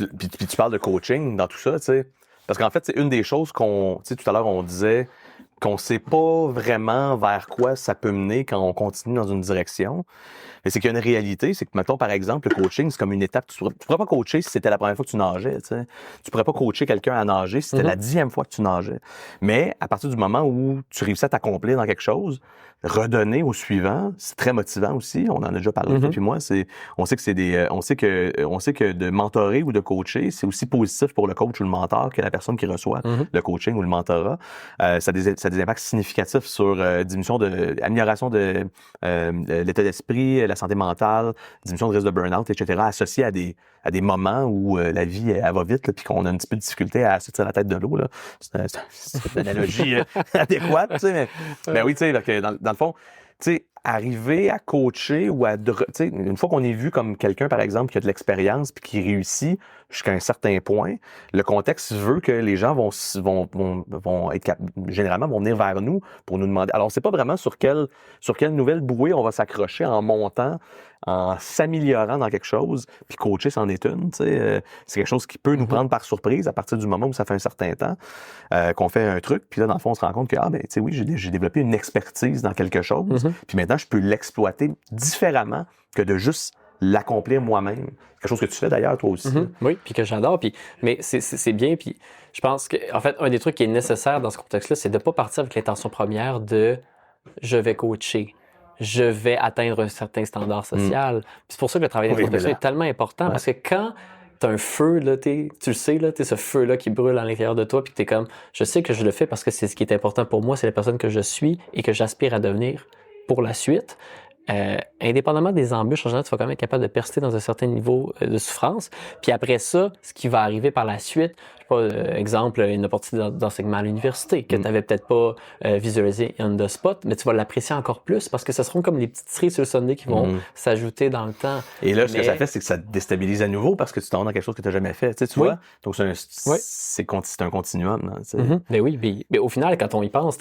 tu parles de coaching dans tout ça, tu sais. Parce qu'en fait, c'est une des choses tout à l'heure, on disait qu'on sait pas vraiment vers quoi ça peut mener quand on continue dans une direction. Mais c'est qu'il y a une réalité, c'est que, mettons, par exemple, le coaching, c'est comme une étape. Tu pourrais pas coacher si c'était la première fois que tu nageais, tu sais. Tu pourrais pas coacher quelqu'un à nager si c'était la 10e fois que tu nageais. Mais à partir du moment où tu réussis à t'accomplir dans quelque chose, redonner au suivant, c'est très motivant aussi. On en a déjà parlé, toi puis moi. On sait que de mentorer ou de coacher, c'est aussi positif pour le coach ou le mentor que la personne qui reçoit le coaching ou le mentorat. Ça a des impacts significatifs sur amélioration de l'état d'esprit, la santé mentale, diminution de risque de burn-out, etc., associés à des moments où la vie elle va vite, puis qu'on a un petit peu de difficulté à sortir la tête de l'eau. Là. C'est une analogie adéquate, tu sais, mais oui, tu sais, dans le fond, tu sais, arriver à coacher ou une fois qu'on est vu comme quelqu'un, par exemple, qui a de l'expérience puis qui réussit jusqu'à un certain point, le contexte veut que les gens généralement vont venir vers nous pour nous demander. Alors, c'est pas vraiment sur quelle nouvelle bouée on va s'accrocher en montant, en s'améliorant dans quelque chose, puis coacher, c'en est une. C'est quelque chose qui peut nous prendre par surprise à partir du moment où ça fait un certain temps qu'on fait un truc, puis là, dans le fond, on se rend compte que, oui, j'ai développé une expertise dans quelque chose, puis maintenant, je peux l'exploiter différemment que de juste l'accomplir moi-même. Quelque chose que tu fais d'ailleurs, toi aussi. Oui, puis que j'adore. Mais c'est bien. Puis je pense que, en fait, un des trucs qui est nécessaire dans ce contexte-là, c'est de ne pas partir avec l'intention première de je vais coacher, je vais atteindre un certain standard social. Puis c'est pour ça que le travail d'introspection est tellement important parce que quand tu as un feu, là, tu le sais, là, ce feu-là qui brûle à l'intérieur de toi, puis tu es comme, je sais que je le fais parce que c'est ce qui est important pour moi, c'est la personne que je suis et que j'aspire à devenir pour la suite. Indépendamment des embûches, en général, tu vas quand même être capable de persister dans un certain niveau de souffrance. Puis après ça, ce qui va arriver par la suite, je sais pas, exemple, une opportunité d'enseignement à l'université que tu n'avais peut-être pas visualisé on the spot, mais tu vas l'apprécier encore plus parce que ce seront comme les petites cerises sur le sundae qui vont s'ajouter dans le temps. Et là, ce que ça fait, c'est que ça te déstabilise à nouveau parce que tu t'en dans quelque chose que tu n'as jamais fait. Tu vois? Donc, c'est un continuum. Mais oui, mais au final, quand on y pense,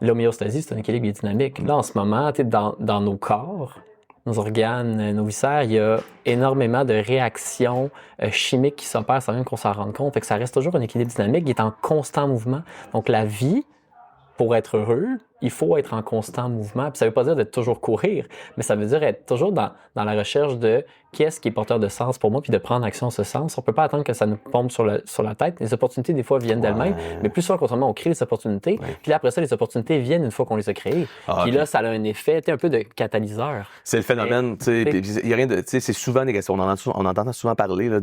l'homéostasie, c'est un équilibre dynamique. Là, en ce moment, dans nos corps, nos organes, nos viscères, il y a énormément de réactions chimiques qui s'opèrent sans même qu'on s'en rende compte. Fait que ça reste toujours un équilibre dynamique qui est en constant mouvement. Donc, la vie, pour être heureux, il faut être en constant mouvement. Puis ça veut pas dire d'être toujours courir, mais ça veut dire être toujours dans la recherche de qu'est-ce qui est porteur de sens pour moi, puis de prendre action en ce sens. On peut pas attendre que ça nous tombe sur la tête. Les opportunités, des fois, viennent d'elles-mêmes, mais plus souvent qu'autrement, on crée les opportunités. Puis là, après ça, les opportunités viennent une fois qu'on les a créées. Puis là, ça a un effet, un peu de catalyseur. C'est le phénomène, il y a rien de, c'est souvent négatif. On entend souvent parler, là,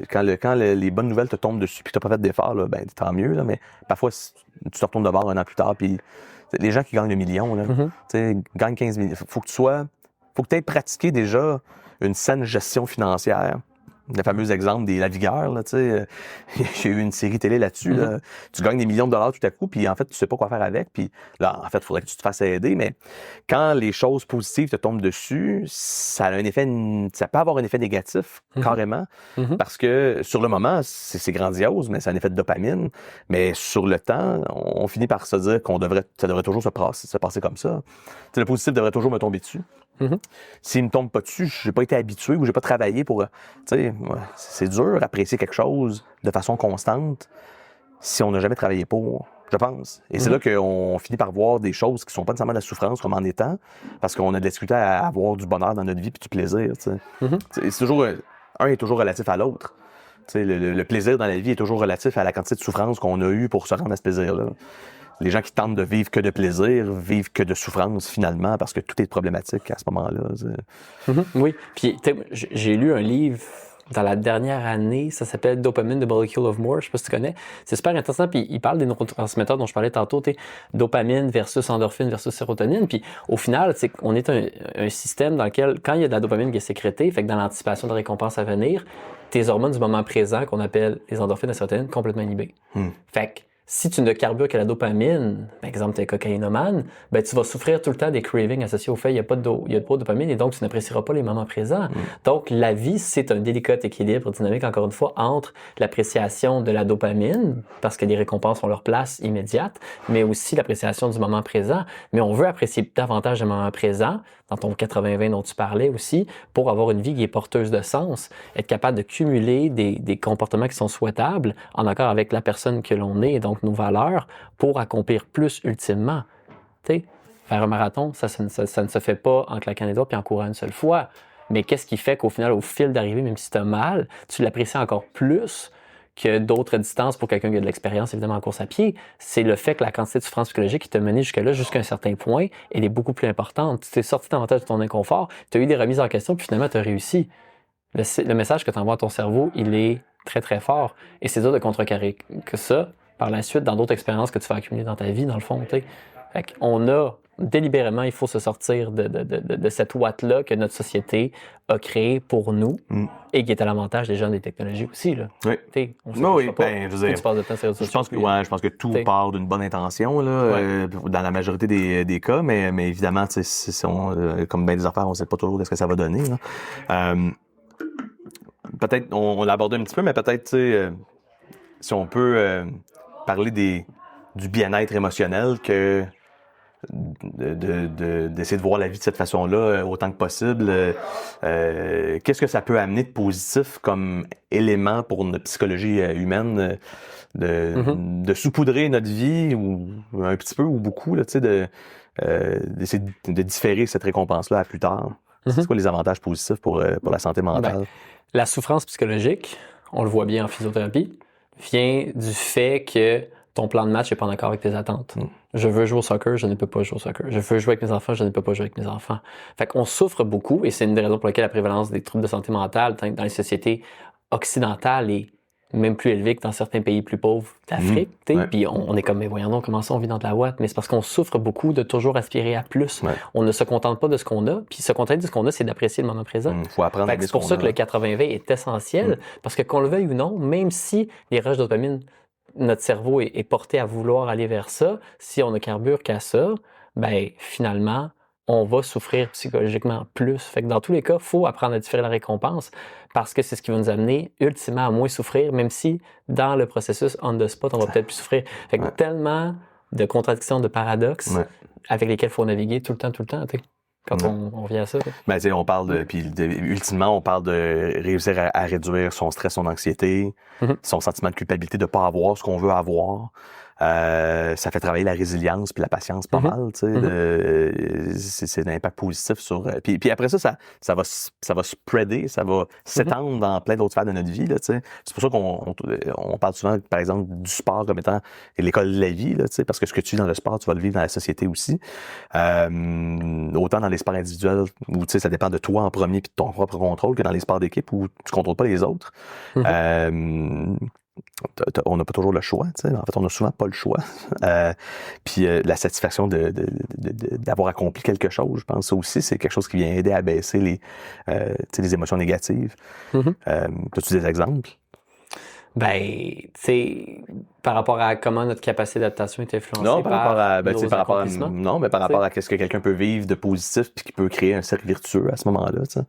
quand les bonnes nouvelles te tombent dessus, puis tu n'as pas fait d'effort, là, ben, tant mieux, là, mais parfois, tu te retournes de bord un an plus tard, puis les gens qui gagnent le million, là, gagnent 15 millions. Faut que tu aies pratiqué déjà une saine gestion financière. Le fameux exemple des lavigueurs, là, j'ai eu une série télé là-dessus. Là. Tu gagnes des millions de dollars tout à coup, puis en fait, tu sais pas quoi faire avec. Puis là, en fait, il faudrait que tu te fasses aider. Mais quand les choses positives te tombent dessus, ça peut avoir un effet négatif, carrément. Parce que sur le moment, c'est grandiose, mais c'est un effet de dopamine. Mais sur le temps, on finit par se dire ça devrait toujours se passer comme ça. Le positif devrait toujours me tomber dessus. S'il me tombe pas dessus, j'ai pas été habitué ou j'ai pas travaillé pour... c'est dur d'apprécier quelque chose de façon constante si on n'a jamais travaillé pour, je pense. Et c'est là qu'on finit par voir des choses qui sont pas nécessairement de la souffrance comme en étant, parce qu'on a de la difficulté à avoir du bonheur dans notre vie puis du plaisir. C'est toujours... Un est toujours relatif à l'autre. Le plaisir dans la vie est toujours relatif à la quantité de souffrance qu'on a eue pour se rendre à ce plaisir-là. Les gens qui tentent de vivre que de plaisir vivent que de souffrance finalement parce que tout est problématique à ce moment-là. Oui, puis j'ai lu un livre dans la dernière année, ça s'appelle Dopamine, The Molecule of More, je sais pas si tu connais. C'est super intéressant, puis il parle des neurotransmetteurs dont je parlais tantôt, dopamine versus endorphine versus sérotonine, puis au final, on est un système dans lequel, quand il y a de la dopamine qui est sécrétée, fait que dans l'anticipation de récompense à venir, tes hormones du moment présent, qu'on appelle les endorphines et la sérotonine, complètement inhibées. Fait que si tu ne carbures que la dopamine, par exemple, tu es cocaïnomane, ben, tu vas souffrir tout le temps des cravings associés au fait qu'il n'y a pas de dopamine et donc tu n'apprécieras pas les moments présents. Donc, la vie, c'est un délicat équilibre dynamique, encore une fois, entre l'appréciation de la dopamine, parce que les récompenses ont leur place immédiate, mais aussi l'appréciation du moment présent. Mais on veut apprécier davantage le moment présent, dans ton 80-20 dont tu parlais aussi, pour avoir une vie qui est porteuse de sens, être capable de cumuler des comportements qui sont souhaitables en accord avec la personne que l'on est, et donc nos valeurs, pour accomplir plus ultimement. Tu sais, faire un marathon, ça ne se fait pas en claquant les doigts puis en courant une seule fois. Mais qu'est-ce qui fait qu'au final, au fil d'arrivée, même si tu as mal, tu l'apprécies encore plus que d'autres distances pour quelqu'un qui a de l'expérience, évidemment, en course à pied? C'est le fait que la quantité de souffrance psychologique qui t'a mené jusque-là, jusqu'à un certain point, elle est beaucoup plus importante. Tu t'es sorti davantage de ton inconfort, tu as eu des remises en question, puis finalement, tu as réussi. Le message que tu envoies à ton cerveau, il est très, très fort. Et c'est dur de contrecarrer que ça par la suite dans d'autres expériences que tu vas accumuler dans ta vie, dans le fond. T'sais. Fait qu'on a délibérément, il faut se sortir de cette ouate-là que notre société a créée pour nous et qui est à l'avantage des gens des technologies aussi. Là. Oui. Oui, ben, je veux dire, tu passes de temps sur les réseaux sociaux. Je pense que tout part d'une bonne intention là, dans la majorité des cas, mais évidemment, comme bien des affaires, on ne sait pas toujours ce que ça va donner. Là. Peut-être, on l'a abordé un petit peu, mais peut-être, si on peut parler du bien-être émotionnel que d'essayer de voir la vie de cette façon-là autant que possible. Qu'est-ce que ça peut amener de positif comme élément pour notre psychologie humaine de saupoudrer notre vie ou un petit peu ou beaucoup là, d'essayer de différer cette récompense-là à plus tard. C'est quoi les avantages positifs pour la santé mentale? Ben, la souffrance psychologique, on le voit bien en physiothérapie, vient du fait que ton plan de match n'est pas en accord avec tes attentes. Je veux jouer au soccer, je ne peux pas jouer au soccer. Je veux jouer avec mes enfants, je ne peux pas jouer avec mes enfants. Fait qu'on souffre beaucoup et c'est une des raisons pour lesquelles la prévalence des troubles de santé mentale dans les sociétés occidentales est même plus élevée que dans certains pays plus pauvres d'Afrique. Puis on est comme, mais voyons donc, comment ça on vit dans de la ouate? Mais c'est parce qu'on souffre beaucoup de toujours aspirer à plus. Ouais. On ne se contente pas de ce qu'on a. Puis se contenter de ce qu'on a, c'est d'apprécier le moment présent. Faut apprendre à c'est pour ça que le 80-20 est essentiel. Parce que qu'on le veuille ou non, même si les rushs de dopamine, notre cerveau est porté à vouloir aller vers ça, si on ne carbure qu'à ça, ben finalement, on va souffrir psychologiquement plus. Fait que dans tous les cas, il faut apprendre à différer la récompense parce que c'est ce qui va nous amener ultimement à moins souffrir, même si dans le processus on the spot, on va peut-être plus souffrir. Fait que tellement de contradictions, de paradoxes avec lesquels il faut naviguer tout le temps, quand on vient à ça. Ben, on parle ultimement, on parle de réussir à réduire son stress, son anxiété, son sentiment de culpabilité de ne pas avoir ce qu'on veut avoir. Ça fait travailler la résilience puis la patience pas mal, tu sais. C'est un impact positif sur. Puis après ça va spreader, ça va s'étendre dans plein d'autres sphères de notre vie, là, tu sais. C'est pour ça qu'on parle souvent, par exemple, du sport comme étant l'école de la vie, là, tu sais, parce que ce que tu vis dans le sport, tu vas le vivre dans la société aussi. Autant dans les sports individuels où, tu sais, ça dépend de toi en premier puis de ton propre contrôle que dans les sports d'équipe où tu contrôles pas les autres. On n'a pas toujours le choix, tu sais. En fait, on n'a souvent pas le choix. Puis la satisfaction d'avoir accompli quelque chose, je pense, ça aussi, c'est quelque chose qui vient aider à baisser les émotions négatives. As-tu des exemples? Ben, tu sais, par rapport à comment notre capacité d'adaptation est influencée par rapport à ce que quelqu'un peut vivre de positif puis qui peut créer un cercle vertueux à ce moment-là, tu sais.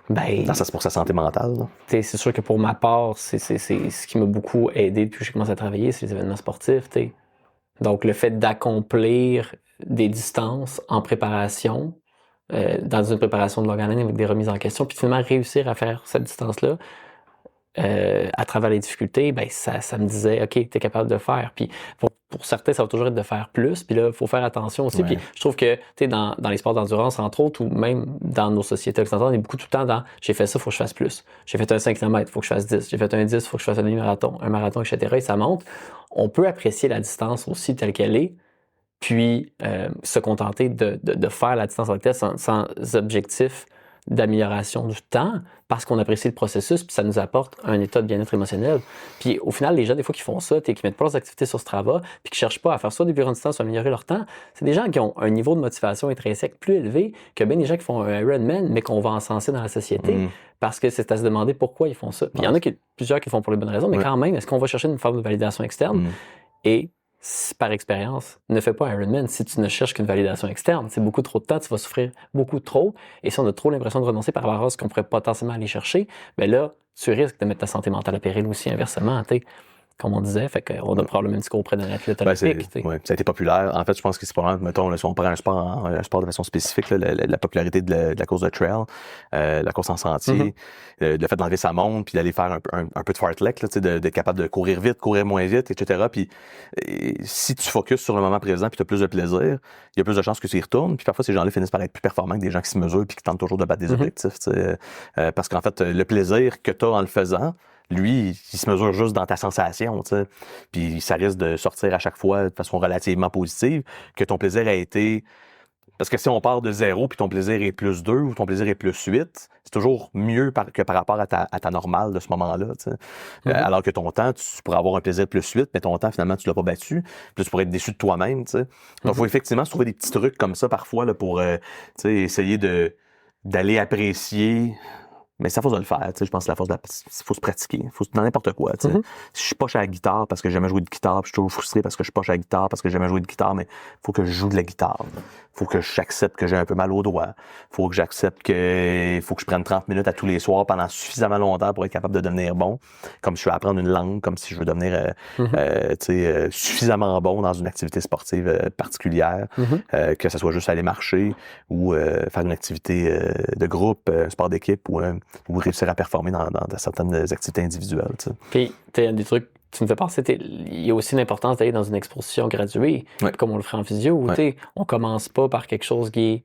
Ben, ça, c'est pour sa santé mentale. C'est sûr que pour ma part, c'est ce qui m'a beaucoup aidé depuis que j'ai commencé à travailler, c'est les événements sportifs. T'sais. Donc, le fait d'accomplir des distances en préparation, dans une préparation de longue haleine avec des remises en question, puis finalement réussir à faire cette distance-là, à travers les difficultés, ben ça me disait, OK, t'es capable de le faire. Puis pour certains, ça va toujours être de faire plus. Puis là, il faut faire attention aussi. Puis je trouve que, tu sais, dans les sports d'endurance, entre autres, ou même dans nos sociétés occidentales, on est beaucoup tout le temps dans j'ai fait ça, il faut que je fasse plus. J'ai fait un 5 km, il faut que je fasse 10. J'ai fait un 10, il faut que je fasse un marathon, etc. Et ça monte. On peut apprécier la distance aussi telle qu'elle est, puis se contenter de faire la distance en tête sans objectif d'amélioration du temps parce qu'on apprécie le processus puis ça nous apporte un état de bien-être émotionnel. Puis au final, les gens, des fois, qui font ça, qui mettent pas leurs activités sur Strava puis qui cherchent pas à faire soit des plus grandes distances ou améliorer leur temps, c'est des gens qui ont un niveau de motivation intrinsèque plus élevé que bien des gens qui font un Ironman mais qu'on va encenser dans la société parce que c'est à se demander pourquoi ils font ça. Puis il y en a plusieurs qui le font pour les bonnes raisons, mais quand même, est-ce qu'on va chercher une forme de validation externe? Et par expérience, ne fais pas Ironman si tu ne cherches qu'une validation externe. C'est beaucoup trop de temps, tu vas souffrir beaucoup trop. Et si on a trop l'impression de renoncer par rapport à ce qu'on pourrait potentiellement aller chercher, bien là, tu risques de mettre ta santé mentale à péril aussi inversement, tu sais. Comme on disait, fait qu'on a probablement un discours auprès d'un athlète olympique. Ça a été populaire. En fait, je pense que c'est probablement, mettons, si on prend un sport de façon spécifique, la popularité de la course de trail, la course en sentier, le fait d'enlever sa montre, puis d'aller faire un peu de fartlek, d'être capable de courir vite, courir moins vite, etc. Puis si tu focuses sur le moment présent, puis tu as plus de plaisir, il y a plus de chances que tu y retournes. Puis parfois, ces gens-là finissent par être plus performants que des gens qui se mesurent puis qui tentent toujours de battre des objectifs. Parce qu'en fait, le plaisir que tu as en le faisant, lui, il se mesure juste dans ta sensation, tu sais. Puis ça risque de sortir à chaque fois de façon relativement positive, que ton plaisir a été Parce que si on part de 0 puis ton plaisir est plus 2 ou ton plaisir est plus 8, c'est toujours mieux que par rapport à ta normale de ce moment-là. Alors que ton temps, tu pourrais avoir un plaisir plus 8, mais ton temps, finalement, tu l'as pas battu. Puis tu pourrais être déçu de toi-même. Donc, il faut effectivement se trouver des petits trucs comme ça parfois là, pour essayer d'aller apprécier. Mais c'est à force de le faire, je pense que la force faut se pratiquer, faut dans n'importe quoi, Si je suis poche à la guitare parce que j'ai jamais joué de guitare, puis je suis toujours frustré parce que je suis poche à la guitare parce que j'ai jamais joué de guitare, mais faut que je joue de la guitare. Faut que j'accepte que j'ai un peu mal aux doigts. Faut que j'accepte que faut que je prenne 30 minutes à tous les soirs pendant suffisamment longtemps pour être capable de devenir bon. Comme si je veux apprendre une langue, comme si je veux devenir suffisamment bon dans une activité sportive particulière, que ce soit juste aller marcher ou faire une activité de groupe, sport d'équipe ou réussir à performer dans certaines activités individuelles. Puis, des trucs, tu me fais penser, il y a aussi l'importance d'aller dans une exposition graduée, comme on le ferait en physio, où on commence pas par quelque chose qui est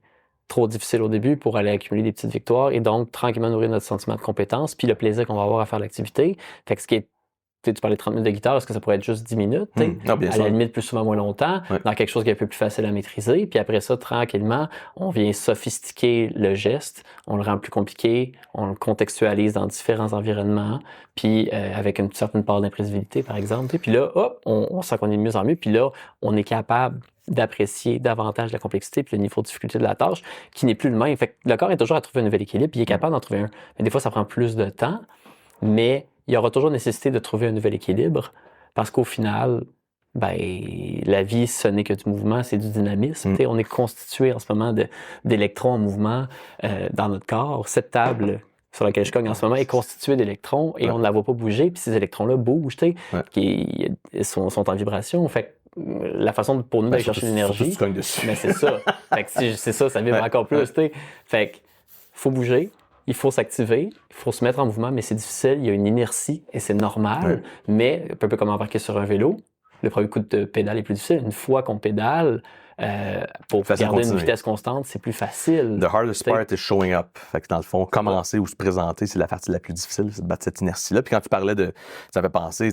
trop difficile au début pour aller accumuler des petites victoires et donc tranquillement nourrir notre sentiment de compétence puis le plaisir qu'on va avoir à faire l'activité. Fait que ce qui est tu parlais de 30 minutes de guitare, est-ce que ça pourrait être juste 10 minutes? Non, bien à sûr. la limite, plus souvent, moins longtemps, dans quelque chose qui est un peu plus facile à maîtriser. Puis après ça, tranquillement, on vient sophistiquer le geste, on le rend plus compliqué, on le contextualise dans différents environnements, puis avec une certaine part d'imprévisibilité, par exemple. Puis là, hop, on sent qu'on est de mieux en mieux. Puis là, on est capable d'apprécier davantage la complexité puis le niveau de difficulté de la tâche qui n'est plus le même. Fait que le corps est toujours à trouver un nouvel équilibre, puis il est capable d'en trouver un. Mais des fois, ça prend plus de temps, mais il y aura toujours nécessité de trouver un nouvel équilibre parce qu'au final, la vie, ce n'est que du mouvement, c'est du dynamisme. On est constitué en ce moment d'électrons en mouvement dans notre corps. Cette table sur laquelle je cogne en ce moment est constituée d'électrons et on ne la voit pas bouger. Puis ces électrons-là bougent, qui sont en vibration. Fait que la façon pour nous d'aller chercher l'énergie, mais c'est ça. Fait que c'est ça, ça vibre encore plus. Fait que faut bouger. Il faut s'activer, il faut se mettre en mouvement, mais c'est difficile, il y a une inertie et c'est normal. Mais un peu comme embarquer sur un vélo, le premier coup de pédale est plus difficile. Une fois qu'on pédale, pour garder une vitesse constante, c'est plus facile. The hardest part is showing up. Fait que dans le fond, commencer ou se présenter, c'est la partie la plus difficile, c'est de battre cette inertie-là. Puis quand tu parlais ça fait penser,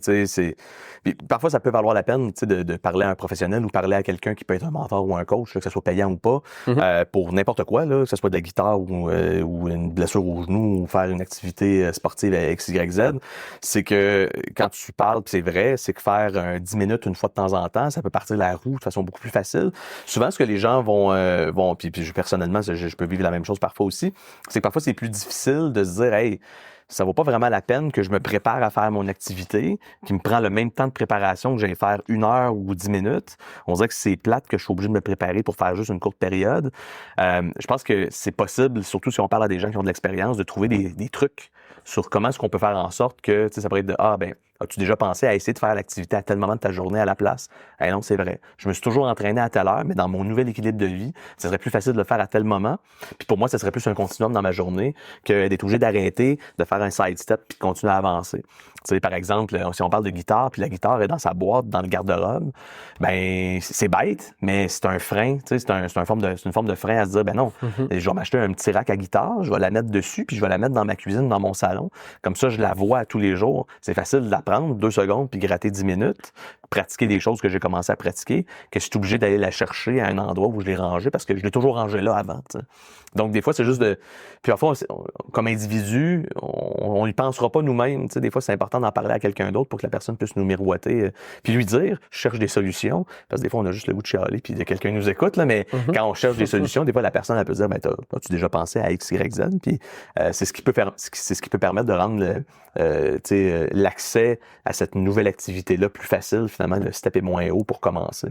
puis parfois ça peut valoir la peine, de parler à un professionnel ou parler à quelqu'un qui peut être un mentor ou un coach, que ce soit payant ou pas, pour n'importe quoi, là, que ce soit de la guitare ou une blessure au genou ou faire une activité sportive à X, Y, Z. C'est que quand tu parles, puis c'est vrai, c'est que faire 10 minutes une fois de temps en temps, ça peut partir la roue de façon beaucoup plus facile. Souvent, ce que les gens vont puis personnellement, je peux vivre la même chose parfois aussi, c'est que parfois c'est plus difficile de se dire, hey, ça vaut pas vraiment la peine que je me prépare à faire mon activité, qui me prend le même temps de préparation que j'allais faire 1 heure ou 10 minutes. On dirait que c'est plate que je suis obligé de me préparer pour faire juste une courte période. Je pense que c'est possible, surtout si on parle à des gens qui ont de l'expérience, de trouver des trucs sur comment est-ce qu'on peut faire en sorte que, ça pourrait être as-tu déjà pensé à essayer de faire l'activité à tel moment de ta journée à la place? Non, c'est vrai. Je me suis toujours entraîné à telle heure, mais dans mon nouvel équilibre de vie, ça serait plus facile de le faire à tel moment. Puis pour moi, ça serait plus un continuum dans ma journée que d'être obligé d'arrêter, de faire un side step puis de continuer à avancer. Par exemple, si on parle de guitare, puis la guitare est dans sa boîte, dans le garde-robe, c'est bête, mais c'est un frein, c'est une forme de frein à se dire, non, je vais m'acheter un petit rack à guitare, je vais la mettre dessus, puis je vais la mettre dans ma cuisine, dans mon salon. Comme ça, je la vois à tous les jours. C'est facile de la prendre 2 secondes, puis gratter 10 minutes, pratiquer des choses que j'ai commencé à pratiquer, que je suis obligé d'aller la chercher à un endroit où je l'ai rangée, parce que je l'ai toujours rangée là avant. T'sais. Donc, des fois, c'est juste de... Puis parfois, comme individu, on n'y pensera pas nous-mêmes. Des fois, c'est important d'en parler à quelqu'un d'autre pour que la personne puisse nous miroiter, puis lui dire, je cherche des solutions. Parce que des fois, on a juste le goût de chialer, puis quelqu'un nous écoute, là, mais quand on cherche des solutions, des fois, la personne, elle peut dire, as-tu déjà pensé à X, Y, Z? Puis c'est ce qui peut permettre de rendre l'accès à cette nouvelle activité-là plus facile. Finalement, le step est moins haut pour commencer.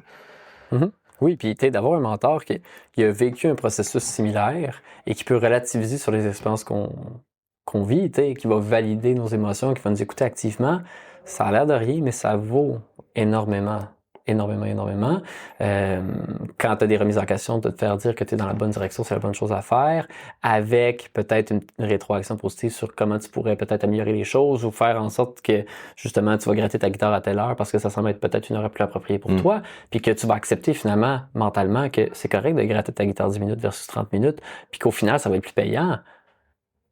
Oui, puis d'avoir un mentor qui a vécu un processus similaire et qui peut relativiser sur les expériences qu'on vit, qui va valider nos émotions, qui va nous écouter activement, ça a l'air de rien, mais ça vaut énormément. Énormément. Quand tu as des remises en question, de te faire dire que tu es dans la bonne direction, c'est la bonne chose à faire, avec peut-être une rétroaction positive sur comment tu pourrais peut-être améliorer les choses ou faire en sorte que, justement, tu vas gratter ta guitare à telle heure parce que ça semble être peut-être une heure plus appropriée pour toi, puis que tu vas accepter finalement, mentalement, que c'est correct de gratter ta guitare 10 minutes versus 30 minutes, puis qu'au final, ça va être plus payant.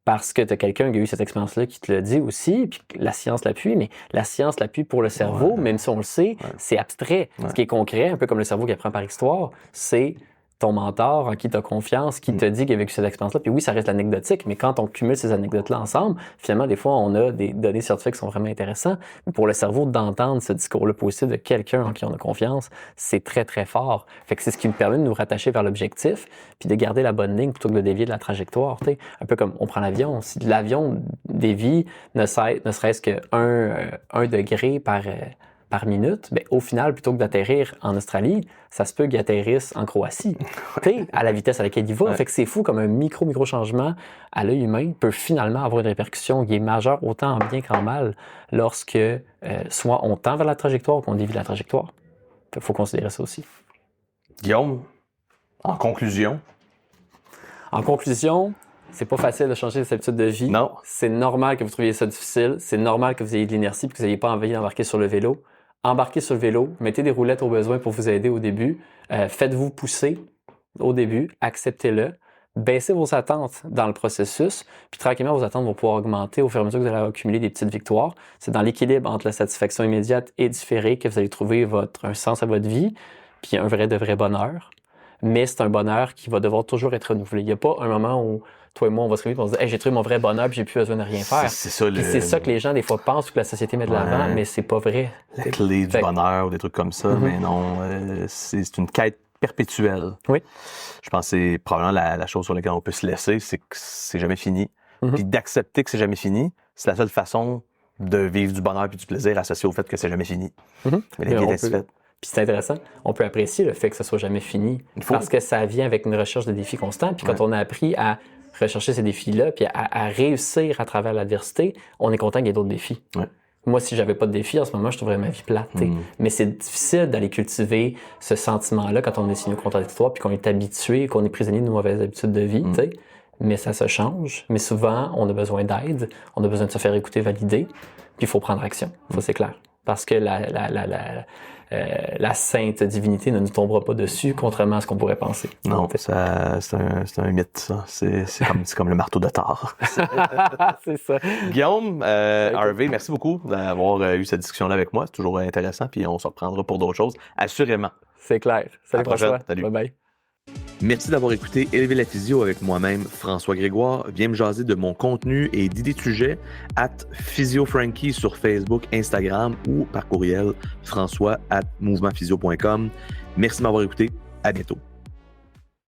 Parce que tu as quelqu'un qui a eu cette expérience-là qui te l'a dit aussi, puis la science l'appuie, mais la science l'appuie pour le cerveau, même si on le sait, c'est abstrait. Ce qui est concret, un peu comme le cerveau qui apprend par histoire, c'est ton mentor, en qui tu as confiance, qui te dit qu'il a vécu cette expérience-là. Puis oui, ça reste anecdotique, mais quand on cumule ces anecdotes-là ensemble, finalement, des fois, on a des données scientifiques qui sont vraiment intéressantes. Mais pour le cerveau, d'entendre ce discours-là positif de quelqu'un en qui on a confiance, c'est très, très fort. Fait que c'est ce qui nous permet de nous rattacher vers l'objectif, puis de garder la bonne ligne plutôt que de dévier de la trajectoire. T'sais. Un peu comme on prend l'avion. Si l'avion dévie ne serait-ce que 1 degré par minute, ben, au final, plutôt que d'atterrir en Australie, ça se peut qu'il atterrisse en Croatie, à la vitesse à laquelle il va. Fait que c'est fou comme un micro changement à l'œil humain peut finalement avoir une répercussion qui est majeure autant en bien qu'en mal lorsque soit on tend vers la trajectoire ou qu'on dévie la trajectoire. Il faut considérer ça aussi. Guillaume, en conclusion? En conclusion, c'est pas facile de changer ses habitudes de vie. Non. C'est normal que vous trouviez ça difficile. C'est normal que vous ayez de l'inertie et que vous n'ayez pas envie d'embarquer sur le vélo. Embarquez sur le vélo, mettez des roulettes au besoin pour vous aider au début. Faites-vous pousser au début, acceptez-le. Baissez vos attentes dans le processus, puis tranquillement, vos attentes vont pouvoir augmenter au fur et à mesure que vous allez accumuler des petites victoires. C'est dans l'équilibre entre la satisfaction immédiate et différée que vous allez trouver un sens à votre vie, puis un vrai de vrai bonheur. Mais c'est un bonheur qui va devoir toujours être renouvelé. Il n'y a pas un moment où toi et moi, on va se réveiller et on se dit hey, « j'ai trouvé mon vrai bonheur puis j'ai plus besoin de rien faire ». C'est ça que les gens, des fois, pensent ou que la société met de l'avant, mais c'est pas vrai. La clé du bonheur ou des trucs comme ça, mais non, c'est une quête perpétuelle. Oui. Je pense que c'est probablement la chose sur laquelle on peut se laisser, c'est que c'est jamais fini. Puis d'accepter que c'est jamais fini, c'est la seule façon de vivre du bonheur puis du plaisir associé au fait que c'est jamais fini. Mais la vie est ainsi faite. Puis c'est intéressant, on peut apprécier le fait que ça soit jamais fini parce que ça vient avec une recherche de défis constants. Puis quand on a appris à rechercher ces défis-là puis à réussir à travers l'adversité, on est content qu'il y ait d'autres défis. Ouais. Moi, si j'avais pas de défis, en ce moment, je trouverais ma vie plate. Mais c'est difficile d'aller cultiver ce sentiment-là quand on est signaux contradictoires puis qu'on est habitué, qu'on est prisonnier de nos mauvaises habitudes de vie. Mais ça se change. Mais souvent, on a besoin d'aide, on a besoin de se faire écouter, valider, puis il faut prendre action. Ça, c'est clair. Parce que la sainte divinité ne nous tombera pas dessus, contrairement à ce qu'on pourrait penser. Non, c'est un mythe, ça. C'est comme le marteau de Thor. C'est ça. Guillaume, Harvey, merci beaucoup d'avoir eu cette discussion-là avec moi. C'est toujours intéressant, puis on se reprendra pour d'autres choses, assurément. C'est clair. Salut François. Salut. Bye-bye. Merci d'avoir écouté Élever la physio avec moi-même, François Grégoire. Viens me jaser de mon contenu et d'idées de sujets @physiofrankie sur Facebook, Instagram ou par courriel françois@mouvementphysio.com. Merci de m'avoir écouté. À bientôt.